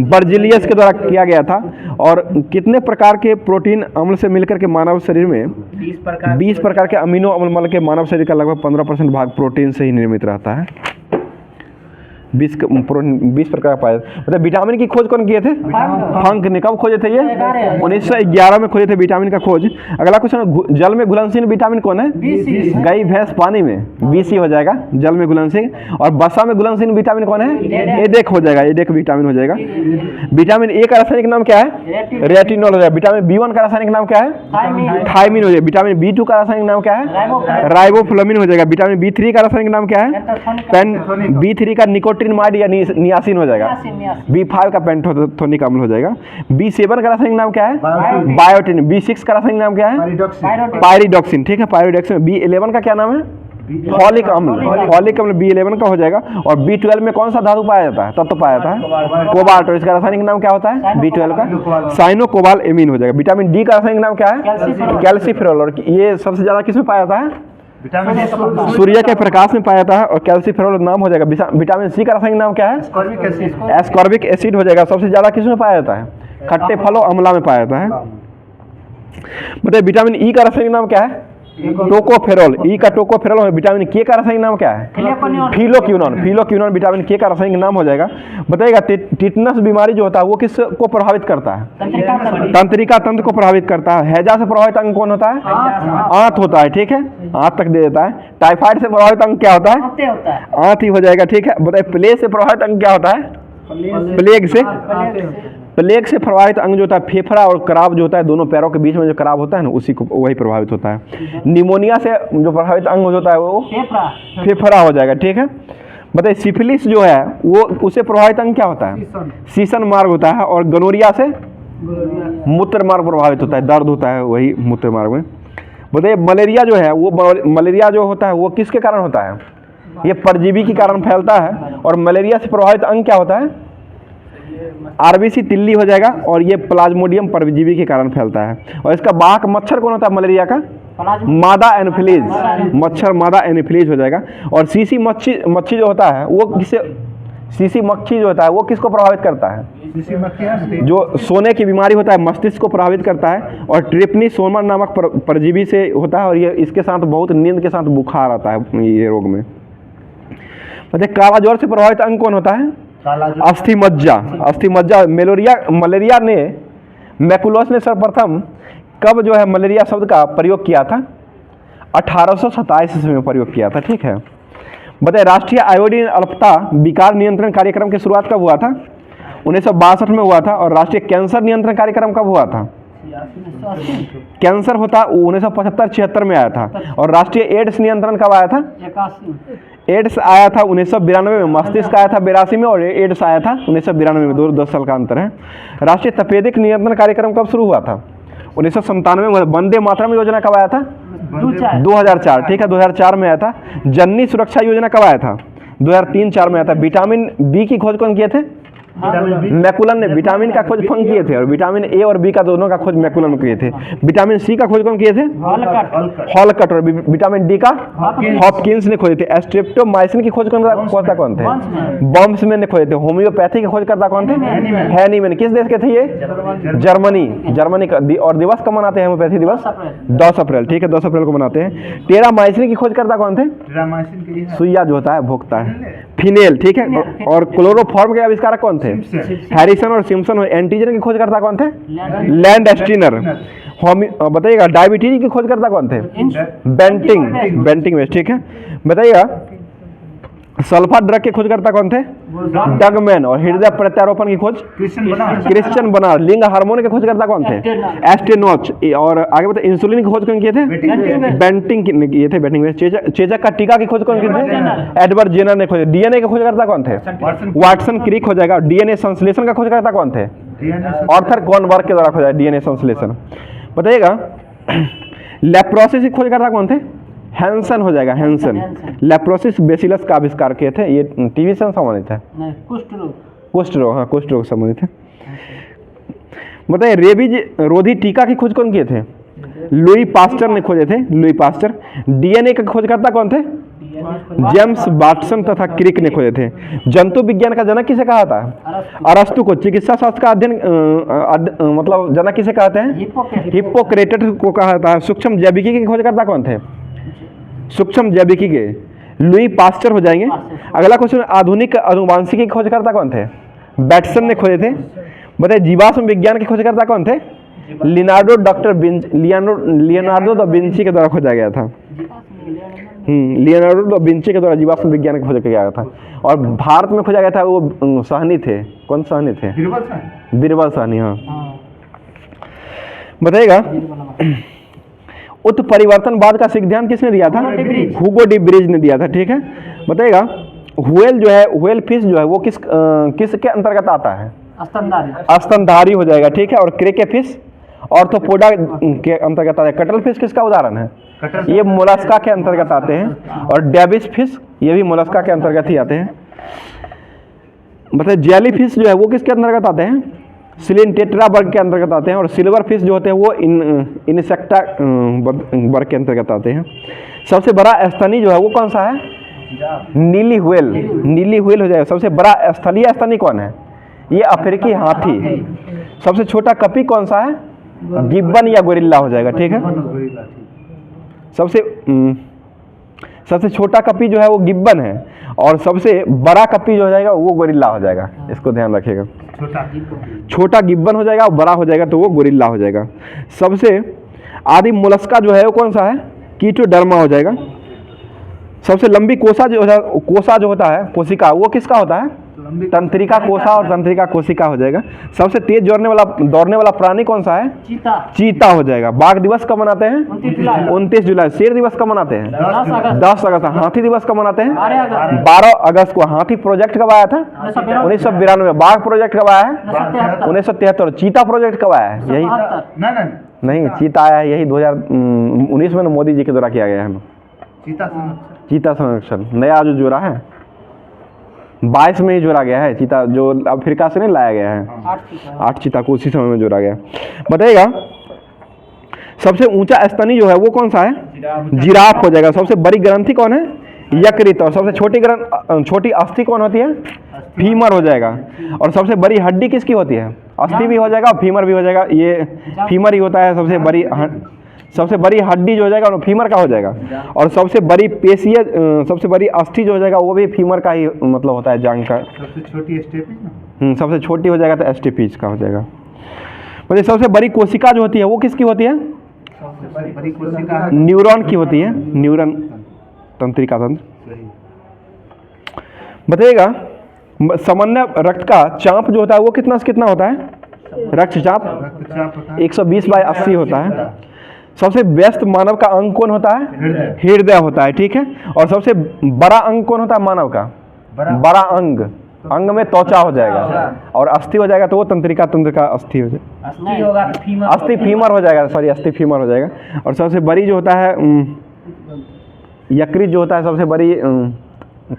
बर्जिलियस के द्वारा किया गया था। और कितने प्रकार के प्रोटीन अम्ल से मिलकर के मानव शरीर में 20 प्रकार के अमीनो अम्ल के मानव शरीर का लगभग 15% भाग प्रोटीन से ही निर्मित रहता है। 20 प्रकार का पाया। मतलब विटामिन की खोज कौन किए थे? फंक ने। कब खोजे थे ये? 1911 में खोजे थे विटामिन का खोज। अगला क्वेश्चन, जल में घुलनशील विटामिन कौन है? गाय भैंस पानी में BC हो जाएगा जल में घुलनशील। और वसा में घुलनशील विटामिन कौन है? एडेक हो जाएगा, एडेक विटामिन हो जाएगा। विटामिन ए का रासायनिक नाम क्या है? रेटिनॉल हो जाएगा। विटामिन B1 का रासायनिक नाम क्या है? थायमिन हो जाएगा। विटामिन B2 का रासायनिक नाम क्या है? राइबोफ्लाविन हो जाएगा। विटामिन B3 का रासायनिक नाम क्या है? B3 का निकोटिनमाइड या नियासिन हो जाएगा। B5 का पेंटोथेनिक अम्ल हो जाएगा। B7 का रासायनिक नाम क्या है? बायोटिन। B6 का रासायनिक नाम क्या है? पायरिडॉक्सिन। ठीक है, पायरिडॉक्सिन। B11 का क्या नाम है? फॉलिक अम्ल। फॉलिक अम्ल B11 का हो जाएगा। और B12 में कौन सा धातु पाया जाता है? तत्व पाया जाता है कोबाल्ट। और इसका रासायनिक नाम क्या होता है? B12 का साइनो कोबाल एमीन हो जाएगा। विटामिन D का रासायनिक नाम क्या है? कैल्सीफेरॉल। और ये सबसे ज्यादा किसमें पाया जाता है? सूर्य के प्रकाश में पाया जाता है। और कैल्सीफेरॉल नाम हो जाएगा। विटामिन C का रासायनिक नाम क्या है? एस्कॉर्बिक एसिड हो जाएगा। सबसे ज्यादा किसमें पाया जाता है? खट्टे फलों अम्ला में पाया जाता है। बताइए विटामिन E का रासायनिक नाम क्या है? टोकोफेरॉल। ई का टोकोफेरॉल। विटामिन K का रासायनिक नाम क्या है? फिलोक्विनोन। फिलोक्विनोन विटामिन K का रासायनिक नाम हो जाएगा। बताइएगा टिटनस बीमारी जो होता है वो किसको प्रभावित करता है? तंत्रिका तंत्र को प्रभावित करता है। हैजा से प्रभावित अंग कौन होता है? आंत होता है। ठीक है, आंत तक दे देता है। टाइफाइड से प्रभावित अंग क्या होता है? आंत ही हो जाएगा। ठीक है, बताइए प्लेग से प्रभावित अंग क्या होता है? प्लेग से प्रभावित अंग जो होता है फेफड़ा और कराव जो होता है, दोनों पैरों के बीच में जो कराव होता है ना, उसी को वही प्रभावित होता है। निमोनिया से जो प्रभावित अंग होता है वो फेफड़ा हो जाएगा। ठीक है, बताइए सिफिलिस जो है वो उससे प्रभावित अंग क्या होता है? सीसन मार्ग होता है। और गनोरिया से मूत्र मार्ग प्रभावित होता है, दर्द होता है वही मूत्र मार्ग में। बताइए मलेरिया जो है वो, मलेरिया जो होता है वो किसके कारण होता है? ये परजीवी के कारण फैलता है। और मलेरिया से प्रभावित अंग क्या होता है? RBC तिल्ली हो जाएगा। और ये प्लाज्मोडियम परजीवी के कारण फैलता है। और इसका वाहक मच्छर कौन होता है मलेरिया का? मादा एनोफिलीज। मच्छर मादा एनोफिलीज हो जाएगा। और सीसी मच्छी जो होता है वो किसे, सीसी मक्खी जो होता है वो किसको प्रभावित करता है? जो सोने की बीमारी होता है मस्तिष्क को प्रभावित करता है। और ट्रिप्निसोमा नामक परजीवी से होता है। और ये इसके साथ बहुत नींद के साथ बुखार आता है ये रोग में। मतलब काला ज्वर से प्रभावित अंग कौन होता है? अस्थिमज्जा। अस्थिमज्जा। मलेरिया ने मैकुलस ने सर्वप्रथम कब जो है मलेरिया शब्द का प्रयोग किया था? 1827 ईस्वी में प्रयोग किया था। ठीक है, बताइए राष्ट्रीय आयोडीन अल्पता विकार नियंत्रण कार्यक्रम की शुरुआत कब हुआ था? 1962 में हुआ था। और राष्ट्रीय कैंसर नियंत्रण कार्यक्रम कब हुआ था? कैंसर होता 1975-76 में आया था। और राष्ट्रीय एड्स नियंत्रण कब आया था? एड्स आया था 1992 में। मस्तिष्क आया था 82 में। और एड्स आया था 1992 में। 10 साल का अंतर है। राष्ट्रीय तपेदिक नियंत्रण कार्यक्रम कब शुरू हुआ था? 1997 में। वंदे मातरम योजना कब आया था? 2004। ठीक है, 2004 में आया था। जननी सुरक्षा योजना कब आया था? 2003-04 में आया था। विटामिन B की खोज कौन किए थे? मैकुलन ने। विटामिन का खोज फंक किए थे। और विटामिन A और B का दोनों का खोज मैकुलन किए थे। विटामिन C का खोज कौन किए थे? हॉलकट। और विटामिन D का हॉपकिंस ने खोजे थे। स्ट्रेप्टोमाइसिन की खोज कौन थे? बॉम्समैन ने खोजे थे। होम्योपैथी की खोज करता कौन थे? हैनीमैन। किस देश के थे ये? जर्मनी का। और दिवस कब मनाते हैं होम्योपैथी दिवस? 10 अप्रैल। ठीक है, 10 अप्रैल को मनाते हैं। टेरामाइसिन की खोज करता कौन थे? सुइया जो होता है भोगता है फिनेल। ठीक है, और क्लोरोफॉर्म के आविष्कारक कौन थे? हैरिसन और सिम्पसन। एंटीजन की खोज करता कौन थे? Landsteiner. बताइएगा डायबिटीज की खोज करता कौन थे? Banting Best. ठीक है, बताइएगा सल्फा ड्रग की खोज करता कौन थे? डगमैन। और हृदय प्रत्यारोपण की खोज क्रिश्चियन बर्नार्ड। लिंग हार्मोन की खोज करता कौन थे? एस्टेनॉच। और आगे बताइए इंसुलिन की खोज कौन किए थे? बेंटिंग किए थे। Banting Best. चेचक का टीका की खोज कौन किए थे? एडवर्ड जेनर ने खोज। डीएनए का खोज करता कौन थे? वाटसन क्रिक हो जाएगा। डीएनए संश्लेषण का खोज करता कौन थे? आर्थर कॉनबर्ग के द्वारा खोजा डीएनए संश्लेषण। बताइएगा लेप्रोसिस की खोज करता कौन थे? हैंसन हो जाएगा। हैंसन। लेप्रोसिस बेसिलस का आविष्कार किए थे। ये टीबी से संबंधित है। कुष्ठ रोग। हाँ, कुष्ठ रोग संबंधित है। बताइए रेबीज रोधी टीका की खोज कौन किए थे? लुई पास्चर ने खोजे थे। Louis Pasteur. डीएनए का खोजकर्ता कौन थे? जेम्स वाटसन तथा क्रिक ने खोजे थे। जंतु विज्ञान का जनक किसे कहा था? अरस्तु को। चिकित्सा शास्त्र का अध्ययन मतलब जनक किसे कहते हैं? हिप्पोक्रेटस को कहा था। सूक्ष्म जैविकी के खोजकर्ता कौन थे? सूक्ष्म जैविकी के लुई पास्चर हो जाएंगे। अगला क्वेश्चन, आधुनिक आनुवांशिकी के खोजकर्ता कौन थे? बैटसन ने खोजे थे। बताइए जीवाश्म विज्ञान के खोजकर्ता कौन थे? लियोनार्डो दा विंची के द्वारा खोजा गया था। लियोनार्डो दा विंची के द्वारा जीवाश्म विज्ञान खोजा गया था। और भारत में खोजा गया था वो साहनी थे। कौन साहनी थे? बीरबल साहनी। हाँ, बताइएगा उत्परिवर्तनवाद का सिद्धांत किसने दिया था? हुगो डी ब्रिज ने दिया था। ठीक है, बताइएगा व्हेल जो है, व्हेल फिश जो है वो किसके अंतर्गत आता है? स्तनधारी हो जाएगा। ठीक है, और क्रेके फिश ऑर्थोपोडा के अंतर्गत आता है। कटल फिश किसका उदाहरण है? ये मोलस्का के अंतर्गत आते हैं। और डेविस फिश ये भी मोलस्का के अंतर्गत ही आते हैं। मतलब जेली फिश जो है वो किसके अंतर्गत आते हैं? सिलिनटेट्रा वर्ग के अंतर्गत आते हैं। और सिल्वर फिश जो होते हैं वो इनसेक्टा वर्ग के अंतर्गत आते हैं। सबसे बड़ा स्तनी जो है वो कौन सा है? नीली व्हेल। नीली व्हेल हो जाएगा। सबसे बड़ा स्थलीय स्तनी कौन है? ये अफ्रीकी हाथी। सबसे छोटा कपी कौन सा है? गिब्बन या गोरिल्ला हो जाएगा। ठीक है, सबसे छोटा कपी जो है वो गिब्बन है। और सबसे बड़ा कपी जो हो जाएगा वो गोरिल्ला हो जाएगा। इसको ध्यान रखिएगा। छोटा गिब्बन हो जाएगा और बड़ा हो जाएगा तो वो गोरिल्ला हो जाएगा। सबसे आदिम मोलस्का जो है वो कौन सा है? कीटोडर्मा हो जाएगा। सबसे लंबी कोसा जो होता है कोशिका, वो किसका होता है? तंत्रिका कोसा और तंत्रिका कोशिका हो जाएगा। सबसे तेज दौड़ने वाला प्राणी कौन सा है? चीता हो जाएगा। बाघ दिवस कब मनाते हैं? 29 जुलाई। शेर दिवस कब मनाते हैं? 10 अगस्त। हाथी दिवस कब मनाते हैं? 12 अगस्त को। हाथी प्रोजेक्ट कब आया था? 1992। बाघ प्रोजेक्ट कब आया है? 1973। चीता प्रोजेक्ट कब आया है? यही नहीं, चीता आया है यही 2019 में मोदी जी के द्वारा किया गया है। चीता संरक्षण नया जो जोड़ा है 22 में ही जोड़ा गया है। चीता जो अफ्रीका से नहीं लाया गया है, 8 चीता को उसी समय में जोड़ा गया। बताइएगा सबसे ऊंचा स्तनी जो है वो कौन सा है? जिराफ हो जाएगा। सबसे बड़ी ग्रंथि कौन है? यकृत। और सबसे छोटी अस्थि कौन होती है? फीमर हो जाएगा। और सबसे बड़ी हड्डी किसकी होती है? अस्थि भी हो जाएगा और फीमर भी हो जाएगा। ये फीमर ही होता है सबसे बड़ी हड्डी जो हो जाएगा वो फीमर का हो जाएगा। और सबसे बड़ी पेशीय सबसे बड़ी अस्थि जो हो जाएगा वो भी फीमर का ही मतलब होता है, जांग का। सबसे छोटी स्टेपीज सबसे छोटी हो जाएगा तो स्टेपीज का हो जाएगा। मतलब सबसे बड़ी कोशिका जो होती है वो किसकी होती है? बड़ी कोशिका न्यूरॉन की होती है। न्यूरॉन तंत्रिका तंत्र। बताइएगा सामान्य रक्त का चाप जो होता है वो कितना से कितना होता है? रक्तचाप 120/80 होता है। सबसे व्यस्त मानव का अंग कौन होता है? हृदय होता है। ठीक है, और सबसे बड़ा अंग कौन होता है मानव का? बड़ा अंग में त्वचा हो जाएगा। और अस्थि हो जाएगा तो वो तंत्रिका तंत्र का अस्थि हो जाएगा। अस्थि फीमर हो जाएगा। सॉरी, अस्थि फीमर हो जाएगा। और सबसे बड़ी जो होता है यकृत जो होता है सबसे बड़ी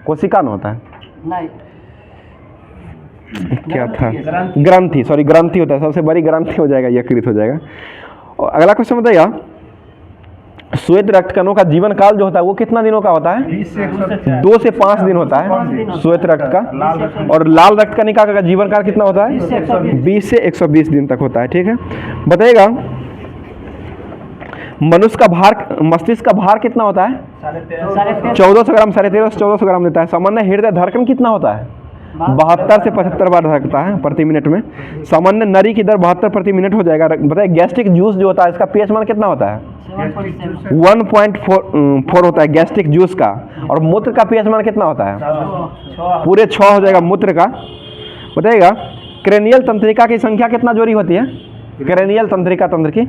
कोशिका न होता है नहीं। क्या था? ग्रंथि। सॉरी, ग्रंथि होता है। सबसे बड़ी ग्रंथि हो जाएगा, यकृत हो जाएगा। और अगला क्वेश्चन बताइएगा श्वेत रक्त कणों का जीवन काल जो होता है वो कितना दिनों का होता है? 2 से 5 दिन होता है श्वेत रक्त का। और लाल रक्त कणिका का जीवन काल कितना होता है? 20 से 120 दिन तक होता है। ठीक है, बताइएगा मनुष्य का भार, मस्तिष्क का भार कितना होता है? 1400 ग्राम। 13.5 से 1400 ग्राम देता है। सामान्य हृदय धड़कन कितना होता है? 72 से 75 बार धड़कता है प्रति मिनट में। सामान्य नरी की दर 72 प्रति मिनट हो जाएगा। बताइए गैस्ट्रिक जूस जो होता है इसका पीएच मान कितना होता है? 1.4 होता है गैस्ट्रिक जूस का। और मूत्र का पीएच मान कितना होता है? पूरे 6 हो जाएगा मूत्र का। बताइएगा क्रेनियल तंत्रिका की संख्या कितना जोड़ी होती है? क्रेनियल तंत्रिका तंत्र की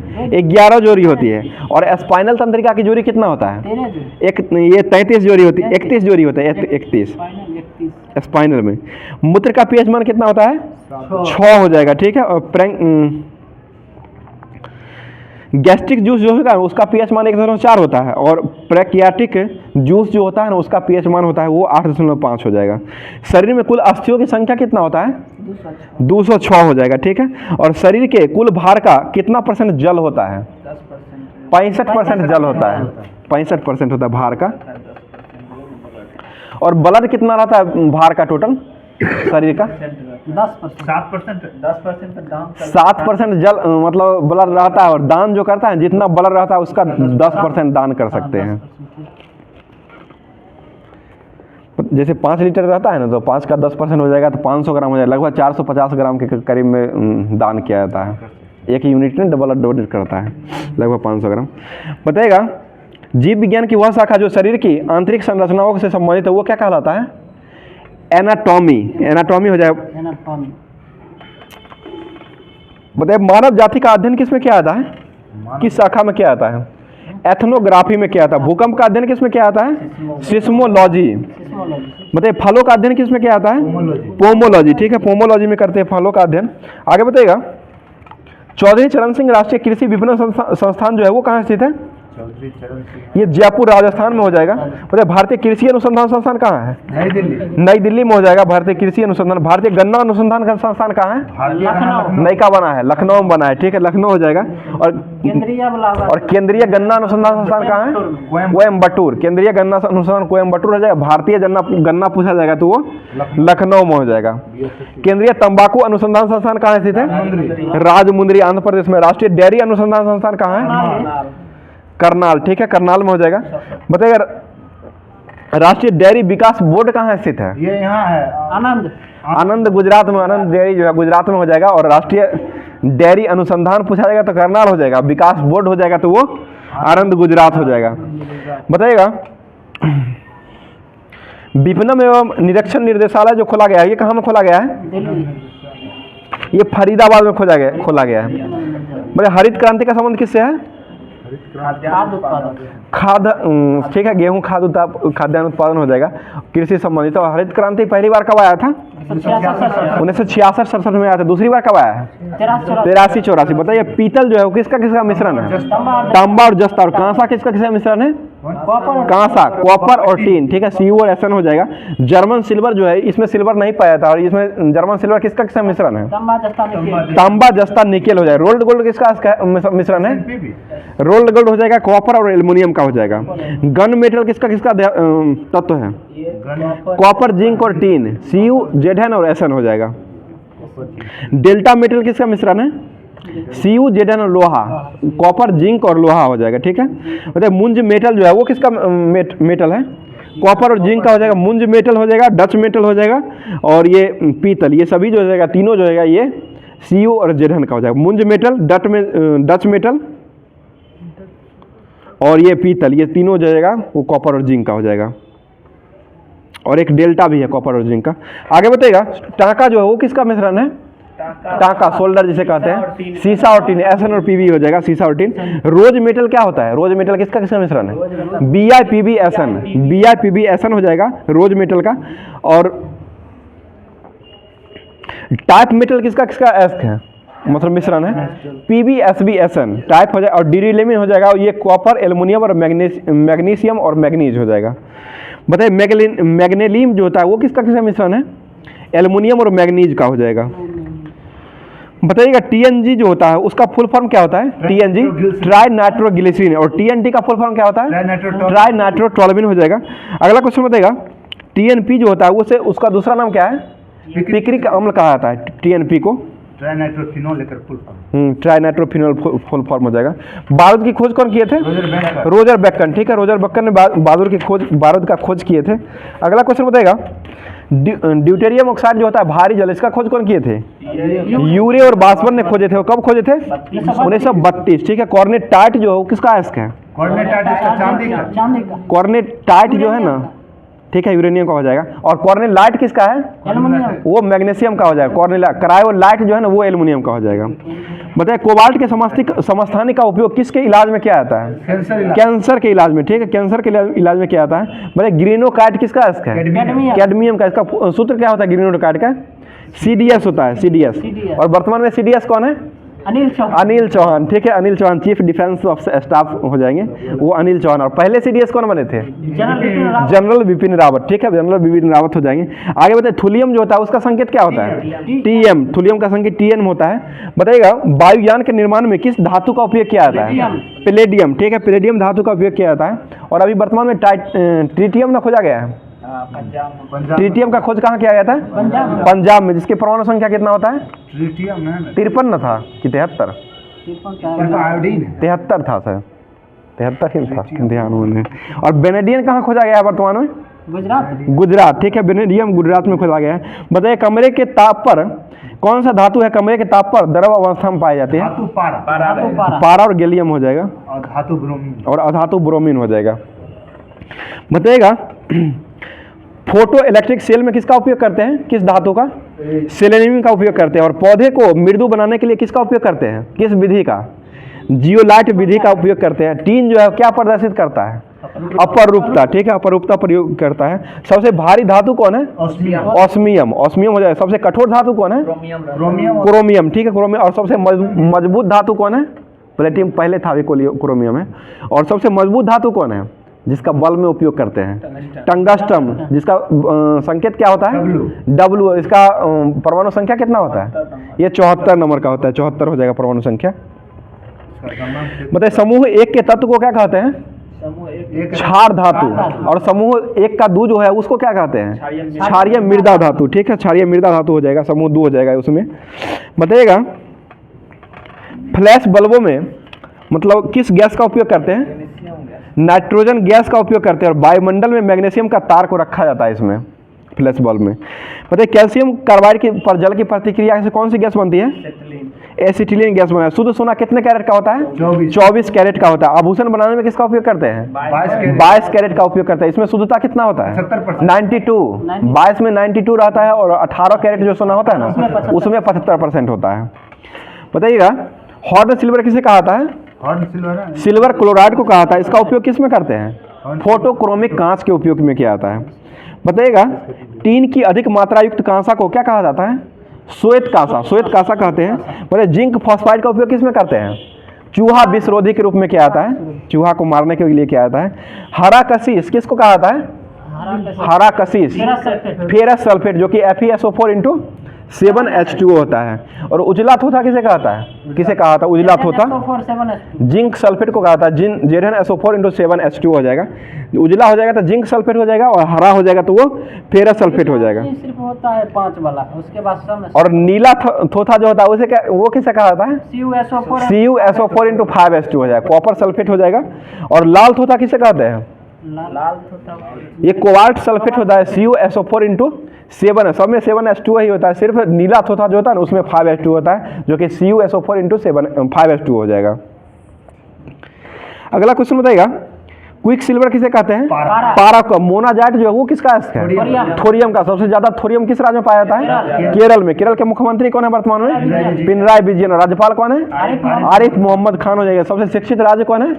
11 जोड़ी होती है। और स्पाइनल तंत्रिका की जोड़ी कितना होता है? ये 33 जोड़ी होती है। 31 जोड़ी होता है। 31 स्पाइनल में। मूत्र का पीएच मान कितना होता है? 6 हो जाएगा। ठीक है, और गैस्ट्रिक जूस जो होता है उसका पीएच मान 1.4 होता है। और प्रेकियाटिक जूस जो होता है ना उसका पीएच मान होता है वो 8.5 हो जाएगा। शरीर में कुल अस्थियों की संख्या कितना होता है? 206 हो जाएगा। ठीक है, और शरीर के कुल भार का कितना % जल होता है? 65% जल होता है। 65% होता है भार का। और ब्लड कितना रहता है भार का टोटल शरीर का? 7% जल मतलब ब्लड रहता है। और दान जो करता है जितना ब्लड रहता है उसका 10% दान कर सकते हैं। जैसे 5 लीटर रहता है ना, तो 5 का 10% हो जाएगा तो 500 ग्राम हो जाएगा, लगभग 450 ग्राम के करीब में दान किया जाता है। एक यूनिट में डबल डोनेट करता है, लगभग 500 ग्राम। बताइएगा जीव विज्ञान की वह शाखा जो शरीर की आंतरिक संरचनाओं से संबंधित है वो क्या कहलाता है? एनाटॉमी। एनाटॉमी हो जाएगा। एनाटॉमी। बताइए मानव जाति का अध्ययन किस में किया जाता है? किस शाखा में किया जाता है? एथनोग्राफी में किया जाता है। भूकंप का अध्ययन किस में किया जाता है? सिस्मोलॉजी। बताइए फलों का अध्ययन किस में किया जाता है? पोमोलॉजी। ठीक है, पोमोलॉजी में करते हैं फलों का अध्ययन। आगे बताइएगा चौधरी चरण सिंह राष्ट्रीय कृषि विपणन संस्थान जो है वो कहाँ स्थित है? ये जयपुर राजस्थान में हो जाएगा। बताइए भारतीय कृषि अनुसंधान संस्थान कहाँ है? नई दिल्ली। नई दिल्ली में हो जाएगा भारतीय कृषि अनुसंधान। भारतीय गन्ना अनुसंधान का संस्थान कहाँ है? नई का बना है, लखनऊ में बना है। ठीक है, लखनऊ हो जाएगा। और केंद्रीय गन्ना अनुसंधान संस्थान कहाँ है? कोयम्बटूर। केंद्रीय गन्ना अनुसंधान कोयम्बटूर हो जाएगा। भारतीय गन्ना पूछा जाएगा तो वो लखनऊ में हो जाएगा। केंद्रीय तंबाकू अनुसंधान संस्थान कहाँ स्थित है? राजमुंदरी आंध्र प्रदेश में। राष्ट्रीय डेयरी अनुसंधान संस्थान कहाँ है? करनाल। ठीक है, करनाल में हो जाएगा। बताइएगा राष्ट्रीय डेयरी विकास बोर्ड कहाँ स्थित है? ये यहाँ है आनंद गुजरात में। आनंद डेयरी जो है गुजरात में हो जाएगा। और राष्ट्रीय डेयरी अनुसंधान पूछा जाएगा तो करनाल हो जाएगा। विकास बोर्ड हो जाएगा तो वो आनंद गुजरात हो जाएगा। बताइएगा विपणन एवं निरीक्षण निर्देशालय जो खोला गया है ये कहाँ में खोला गया है? ये फरीदाबाद में खोला गया है। मतलब हरित क्रांति का संबंध किससे है? खाद्य। ठीक है, गेहूं खाद्यान्न उत्पादन हो जाएगा कृषि संबंधित। और हरित क्रांति पहली बार कब आया था? 1966-67 में आया था। दूसरी बार कब आया है? 83-84। बताइए पीतल जो है वो किसका किसका मिश्रण है? तांबा और जस्ता। और कांसा किसका किसका मिश्रण है? कांसा, कॉपर और टीन। ठीक है, Cu और Sn हो जाएगा। जर्मन सिल्वर जो है इसमें सिल्वर नहीं पाया था और इसमें जर्मन सिल्वर किसका किसका मिश्रण है? तांबा जस्ता निकेल हो जाएगा। रोल्ड गोल्ड किसका मिश्रण है? रोल्ड गोल्ड हो जाएगा। कॉपर और एल्युमिनियम का हो जाएगा। गन मेटल किसका किसका तत्व है? कॉपर, जिंक और टीन। Cu, Zn और Sn हो जाएगा। डेल्टा मेटल किसका मिश्रण है? Cu, Zn और लोहा। कॉपर, जिंक और लोहा हो जाएगा। ठीक है, मतलब मुंज मेटल जो है वो किसका मेटल है? कॉपर और जिंक का हो जाएगा। मुंज मेटल हो जाएगा, डच मेटल हो जाएगा और ये पीतल। ये सभी जो हो जाएगा तीनों जो है ये Cu और Zn का हो जाएगा। मुंज मेटल, डच मेटल और ये पीतल, ये तीनों जो जाएगा वो कॉपर और जिंक का हो जाएगा। और एक डेल्टा भी है कॉपर और जिंक का। आगे बताइएगा टांका जो है वो किसका मिश्रण है? टांका, सोल्डर जिसे कहते हैं। सीसा और टीन, Sn और Pb हो जाएगा, सीसा और टीन। रोज मेटल क्या होता है? रोज मेटल किसका किसका मिश्रण है? BiPbSn। BiPbSn हो जाएगा रोज मेटल का। और टाइप मेटल किसका किसका एस्क है, मतलब मिश्रण है? PbSbSn टाइप हो जाएगा। और डिरिलियम हो जाएगा। ये कॉपर, एल्युमिनियम और मैग्नीशियम और मैग्नीज हो जाएगा। बताइए मैग्नेलियम जो होता है वो किसका किसका मिश्रण है? एल्युमिनियम और मैग्नीज का हो जाएगा। बताइएगा TNG जो होता है उसका फुल फॉर्म क्या होता है? TNG tri nitroglycerine. और TNT का फुल फॉर्म क्या होता है? ट्राई नाइट्रोटोल्यूइन हो जाएगा। अगला क्वेश्चन बताइएगा TNP जो होता है उसे उसका दूसरा नाम क्या है? पिक्रिक अम्ल कहा जाता है TNP को। ट्राइनाइट्रोफिनॉल लेकर full form. Trinitrophenol full form हो जाएगा। बारूद की खोज कौन किए थे? Roger Bacon. ठीक है, रोजर बेकन ने बारूद का खोज किए थे। अगला क्वेश्चन बताएगा ड्यूटेरियम ऑक्साइड जो होता है भारी जल, इसका खोज कौन किए थे? यूरे और बासवन ने खोजे थे। वो कब खोजे थे? 1932। ठीक है, कॉर्नेटाइट जो है वो किसका एस्क है? कॉर्नेटाइट जो है ना, ठीक है, यूरेनियम का हो जाएगा। और कॉर्नेलाइट किसका है? वो मैग्नीशियम का हो जाएगा। कॉर्नेलाइट, क्रायोलाइट जो है ना वो एल्युमिनियम का हो जाएगा। बताइए कोबाल्ट के समस्थानिक का उपयोग किसके इलाज में किया जाता है? कैंसर के इलाज में। ठीक है, कैंसर के इलाज में किया जाता है। बताइए ग्रीनोकाइट किसका एस्क है? कैडमियम का। इसका सूत्र क्या होता है ग्रीनोकाइट का? CDS होता है, CDS। और वर्तमान में CDS कौन है? अनिल चौहान। ठीक है, Anil Chauhan chief defence of staff हो जाएंगे वो अनिल चौहान। और पहले CDS कौन बने थे? जनरल बिपिन रावत। ठीक है, जनरल बिपिन रावत हो जाएंगे। आगे बताइए थुलियम जो होता है उसका संकेत क्या होता है? TM। थुलियम का संकेत TN होता है। बताइएगा वायुयान के निर्माण में किस धातु का उपयोग किया जाता है? पैलेडियम। ठीक है, पैलेडियम धातु का उपयोग किया जाता है। और अभी वर्तमान में ट्रिटियम ना खोजा गया है। ट्रिटियम का खोज कहाँ किया गया था? पंजाब में। जिसके परमाणु संख्या कितना होता है? 53 न था कि 73? 73 था सर, 73 ही था ध्यान में। और बेनेडियम कहाँ खोजा गया है वर्तमान में? गुजरात गुजरात, ठीक है। वेनेडियम गुजरात में खोजा गया है। बताइए कमरे के ताप पर कौन सा धातु है कमरे के ताप पर द्रव अवस्था में पाई जाती है? धातु पारा धातु पारा पारा और गैलियम हो जाएगा, और धातु ब्रोमीन। और अधातु ब्रोमीन हो जाएगा। बताइएगा फोटो इलेक्ट्रिक सेल में किसका उपयोग करते हैं? किस धातु का? सेलेनियम का उपयोग करते हैं। और पौधे को मृदु बनाने के लिए किसका उपयोग करते हैं? किस विधि का? जियोलाइट विधि का उपयोग करते हैं। टीन जो है क्या प्रदर्शित करता है? अपरूपता, ठीक है, अपरूपता प्रयोग करता है। सबसे भारी धातु कौन है? ऑस्मियम। ऑस्मियम, ऑस्मियम हो जाएगा। सबसे कठोर धातु कौन है? क्रोमियम। क्रोमियम, ठीक है, क्रोमियम। और सबसे मजबूत धातु कौन है? प्लेटिनम पहले था, अभी क्रोमियम है। और सबसे मजबूत धातु कौन है जिसका बल में उपयोग करते हैं? टंगस्टम, जिसका संकेत क्या होता है? डब्ल्यू। इसका परमाणु संख्या कितना होता है? ये 74 नंबर का होता है, 74 हो जाएगा परमाणु संख्या। बताइए समूह एक के तत्व को क्या कहते हैं? क्षार धातु। और समूह एक का दू जो है उसको क्या कहते हैं? क्षारीय मृदा धातु, ठीक है, क्षारीय मृदा धातु हो जाएगा, समूह दू हो जाएगा उसमें। बताइएगा फ्लैश बल्बों में मतलब किस गैस का उपयोग करते हैं? नाइट्रोजन गैस का उपयोग करते हैं। और वायुमंडल में मैग्नीशियम का तार को रखा जाता है इसमें फ्लैश बल्ब में। बताइए कैल्शियम कार्बाइड की पर जल की प्रतिक्रिया से कौन सी गैस बनती है? एसिटिलीन गैस बना है। शुद्ध सोना कितने कैरेट का होता है? 24 कैरेट का होता है। आभूषण बनाने में किसका उपयोग करते हैं? 22 कैरेट का उपयोग करते हैं। इसमें शुद्धता कितना होता है? 70%। 92। 22 में 92 रहता है, और 18 कैरेट जो सोना होता है ना उसमें 75% होता है। बताइएगा हॉर्न सिल्वर किसे कहा जाता है? Horn silver. सिल्वर क्लोराइड को कहा जाता है। इसका उपयोग किस में करते हैं? फोटोक्रोमिक कांच के उपयोग में किया जाता है। बताइएगा टीन की अधिक मात्रा युक्त कांसा को क्या कहा जाता है? श्वेत कांसा, श्वेत कांसा कहते हैं। बोले जिंक फॉस्फाइड का उपयोग किस में करते हैं? चूहा विषरोधी के रूप में किया जाता है, चूहा को मारने के लिए किया जाता है। हरा कशिश किसको कहा जाता है? हरा कशिश फेरस सल्फेट, जो कि Fe(SO4)(7H2O) होता है। और उजला थोथा किसे कहता है? किसे कहा था उजला थोथा? जिंक सल्फेट को कहा था। Zn(SO4)(7H2O) हो जाएगा। उजला हो जाएगा तो जिंक सल्फेट हो जाएगा, और हरा हो जाएगा तो वो फेरस सल्फेट हो जाएगा। सिर्फ होता है 5 वाला, उसके बाद सब और नीला थोथा जो होता है उसे क्या, वो किसे कहा जाता है? CuSO4(5H2) हो जाएगा, कॉपर सल्फेट हो जाएगा। और लाल थोथा किसे कहते हैं? लाल होता है ये कोबाल्ट सल्फेट होता है, CuSO4(7) सब में 7H2O ही होता है। सिर्फ नीला थोथा जो होता है ना उसमें 5H2 होता है, जो कि CuSO4(5H2 हो जाएगा। अगला क्वेश्चन बताइएगा क्विक सिल्वर किसे कहते हैं? पारा का। मोनाजाइट जो है वो किसका है? थोरियम का। सबसे ज्यादा थोरियम किस राज्य में पाया जाता है? केरल में। केरल के मुख्यमंत्री कौन है वर्तमान में? पिनराई विजयन। राज्यपाल कौन है? आरिफ मोहम्मद खान हो जाएगा। सबसे शिक्षित राज्य कौन है?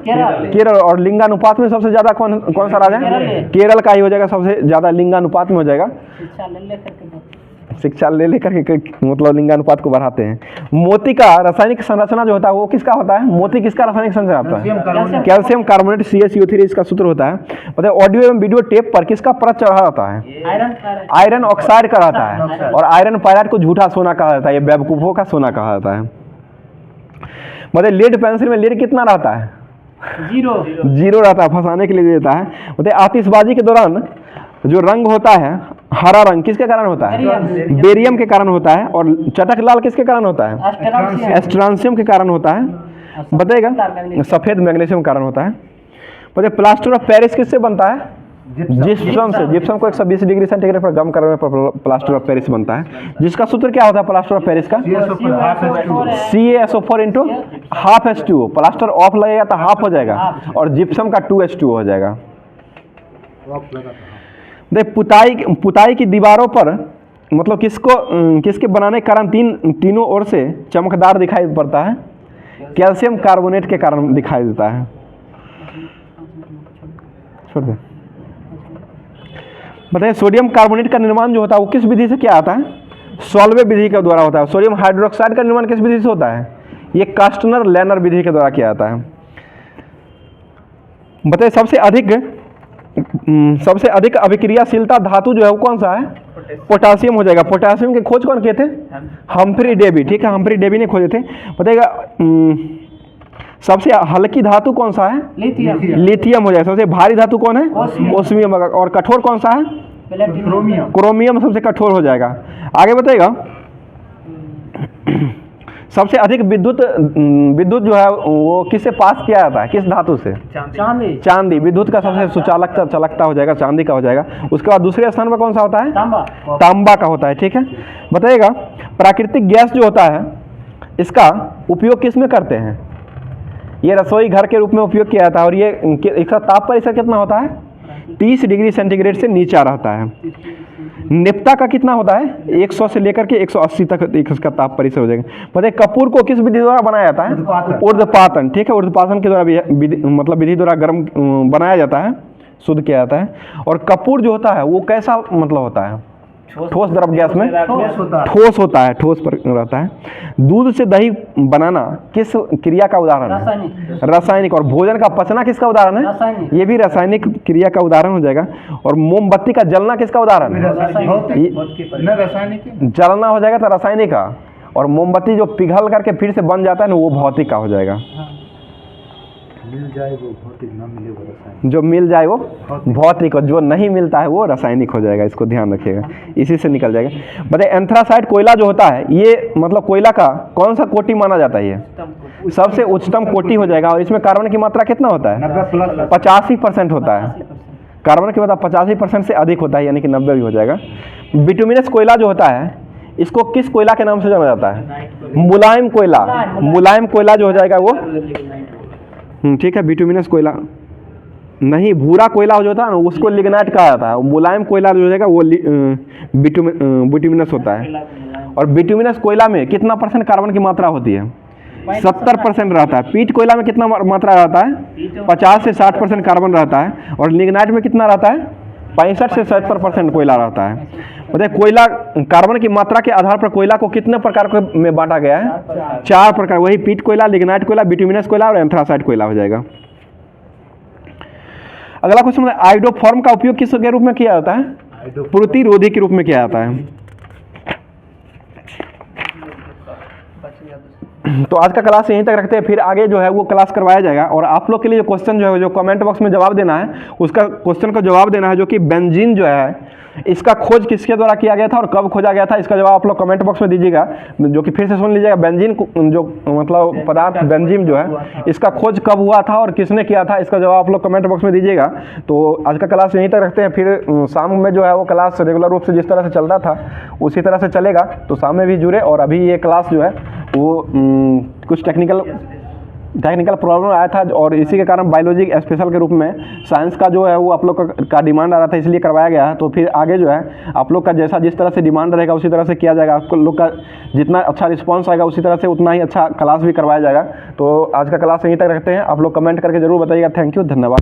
केरल। और लिंगानुपात में सबसे ज्यादा कौन सा राज्य है? केरल का ही हो जाएगा, सबसे ज्यादा लिंगानुपात में हो जाएगा। शिक्षा ले लेकर के मतलब लिंगानुपात को बढ़ाते हैं। मोती का रासायनिक संरचना जो होता है वो किसका होता है? मोती किसका रासायनिक संरचना होता है? कैल्शियम कार्बोनेट CaCO3 इसका सूत्र होता है। बताइए ऑडियो एवं वीडियो टेप पर किसका परत चढ़ा रहता है? आयरन ऑक्साइड का रहता है। और आयरन पायराइड को झूठा सोना कहा जाता है, ये बेवकूफों का सोना कहा जाता है। बताइए लीड पेंसिल में लीड कितना रहता है? 0 रहता है, फंसाने के लिए देता है। बताइए आतिशबाजी के दौरान जो रंग होता है हरा रंग किसके कारण होता है? बेरियम के कारण होता है। और चटक लाल किसके कारण होता है? एस्ट्रांसियम के कारण होता है। बताइएगा सफेद मैग्नीशियम के कारण होता है। बताइए प्लास्टर ऑफ पेरिस किससे बनता है? जिप्सम से। जिप्सम को 120 डिग्री सेंटीग्रेड पर गर्म करने पर प्लास्टर ऑफ पेरिस बनता है। जिसका सूत्र क्या होता है प्लास्टर ऑफ पेरिस का? CaSO4(12H2O)। प्लास्टर ऑफ लगेगा तो हाफ हो जाएगा, और जिप्सम का 2H2O हो जाएगा। देख पुताई की दीवारों पर मतलब किसके बनाने के कारण तीनों ओर से चमकदार दिखाई पड़ता है? कैल्शियम कार्बोनेट के कारण दिखाई देता है। छोड़ दे। बताइए सोडियम कार्बोनेट का निर्माण जो होता है वो किस विधि से किया जाता है? सॉल्वे विधि के द्वारा होता है। सोडियम हाइड्रोक्साइड का निर्माण किस विधि से होता है? ये कास्टनर लेनर विधि के द्वारा किया जाता है। बताइए सबसे अधिक अभिक्रियाशीलता धातु जो है वो कौन सा है? पोटासियम हो जाएगा। पोटासियम की खोज कौन किए थे? हम्फ्री डेवी, ठीक है, हम्फ्री डेवी ने खोजे थे। बताइएगा सबसे हल्की धातु कौन सा है? लिथियम हो जाएगा। सबसे भारी धातु कौन है? ओस्मियम। और कठोर कौन सा है? क्रोमियम सबसे कठोर हो जाएगा। आगे बताइएगा सबसे अधिक विद्युत जो है वो किससे पास किया जाता है, किस धातु से? चांदी। चांदी। विद्युत का सबसे सुचालकता चलकता हो जाएगा, चांदी का हो जाएगा। उसके बाद दूसरे स्थान पर कौन सा होता है? तांबा। तांबा का होता है। ठीक है, बताइएगा प्राकृतिक गैस जो होता है इसका उपयोग किस में करते हैं? ये रसोई घर के रूप में उपयोग किया जाता है और ये इसका ताप परिसर कितना होता है? 30 डिग्री सेंटीग्रेड से नीचा रहता है। निपटा का कितना होता है? 100 से लेकर के 180 तक इसका ताप परिसर हो जाएगा। बताइए कपूर को किस विधि द्वारा बनाया जाता है? ऊर्ध्वपातन। ठीक है, ऊर्ध्वपातन के द्वारा मतलब विधि द्वारा गर्म बनाया जाता है, शुद्ध किया जाता है। और कपूर जो होता है वो कैसा मतलब होता है? ठोस द्रव गैस में ठोस होता है, ठोस पर रहता है। दूध से दही बनाना किस क्रिया का उदाहरण है? रासायनिक। और भोजन का पचना किसका उदाहरण है? रासायनिक। ये भी रासायनिक क्रिया का उदाहरण हो जाएगा। और मोमबत्ती का जलना किसका उदाहरण है? रासायनिक जलना हो जाएगा तो रासायनिक का। और मोमबत्ती जो पिघल करके फिर से बन जाता है ना वो भौतिक का हो जाएगा। मिल जाए वो भौतिक, ना मिले वो रासायनिक। जो मिल जाए वो भौतिक और जो नहीं मिलता है वो रासायनिक हो जाएगा। इसको ध्यान रखिएगा, इसी से निकल जाएगा। बताइए एंथ्रासाइट कोयला जो होता है ये मतलब कोयला का कौन सा कोटि माना जाता है? ये सबसे उच्चतम कोटि हो जाएगा। और इसमें कार्बन की मात्रा कितना होता है? 85% होता है। कार्बन की मात्रा 85% से अधिक होता है, यानी कि 90 भी हो जाएगा। बिटुमिनस कोयला जो होता है इसको किस कोयला के नाम से जाना जाता है? मुलायम कोयला। मुलायम कोयला जो हो जाएगा वो ठीक है। बिटुमिनस कोयला नहीं, भूरा कोयला जो होता है ना उसको लिग्नाइट कहा जाता है। मुलायम कोयला जो हो जाएगा वो बिटुमिनस होता है। और बिटुमिनस कोयला में कितना % कार्बन की मात्रा होती है? 70% रहता है। पीट कोयला में कितना मात्रा रहता है? 50 से 60% कार्बन रहता है। और लिग्नाइट में कितना रहता है? 65 से 70% कोयला रहता है। बताइए कोयला कार्बन की मात्रा के आधार पर कोयला को कितने प्रकार में बांटा गया है? 4 प्रकार। वही पीट कोयला, लिग्नाइट कोयला, बिटुमिनस कोयला और एंथ्रासाइट कोयला हो जाएगा। अगला क्वेश्चन है आयोडोफॉर्म का उपयोग किस के रूप में किया जाता है? प्रतिरोधी के रूप में किया जाता है। तो आज का क्लास यहीं तक रखते हैं, फिर आगे जो है वो क्लास करवाया जाएगा। और आप लोग के लिए जो क्वेश्चन जो है जो कमेंट बॉक्स में जवाब देना है उसका क्वेश्चन का जवाब देना है जो कि बेंजीन जो है इसका खोज किसके द्वारा किया गया था और कब खोजा गया था, इसका जवाब आप लोग कमेंट बॉक्स में दीजिएगा। जो कि फिर से सुन लीजिएगा, बेंजीन जो मतलब पदार्थ बेंजीन जो है इसका खोज कब हुआ था और किसने किया था, इसका जवाब आप लोग कमेंट बॉक्स में दीजिएगा। तो आज का क्लास यहीं तक रखते हैं, फिर शाम में जो है वो क्लास रेगुलर रूप से जिस तरह से चलता था उसी तरह से चलेगा। तो शाम में भी जुड़े। और अभी ये क्लास जो है वो कुछ टेक्निकल प्रॉब्लम आया था और इसी के कारण बायोलॉजी स्पेशल के रूप में साइंस का जो है वो आप लोग का डिमांड आ रहा था, इसलिए करवाया गया है। तो फिर आगे जो है आप लोग का जैसा जिस तरह से डिमांड रहेगा उसी तरह से किया जाएगा। आप लोग का जितना अच्छा रिस्पांस आएगा उसी तरह से उतना ही अच्छा क्लास भी करवाया जाएगा। तो आज का क्लास यहीं तक रखते हैं। आप लोग कमेंट करके जरूर बताइएगा। थैंक यू, धन्यवाद।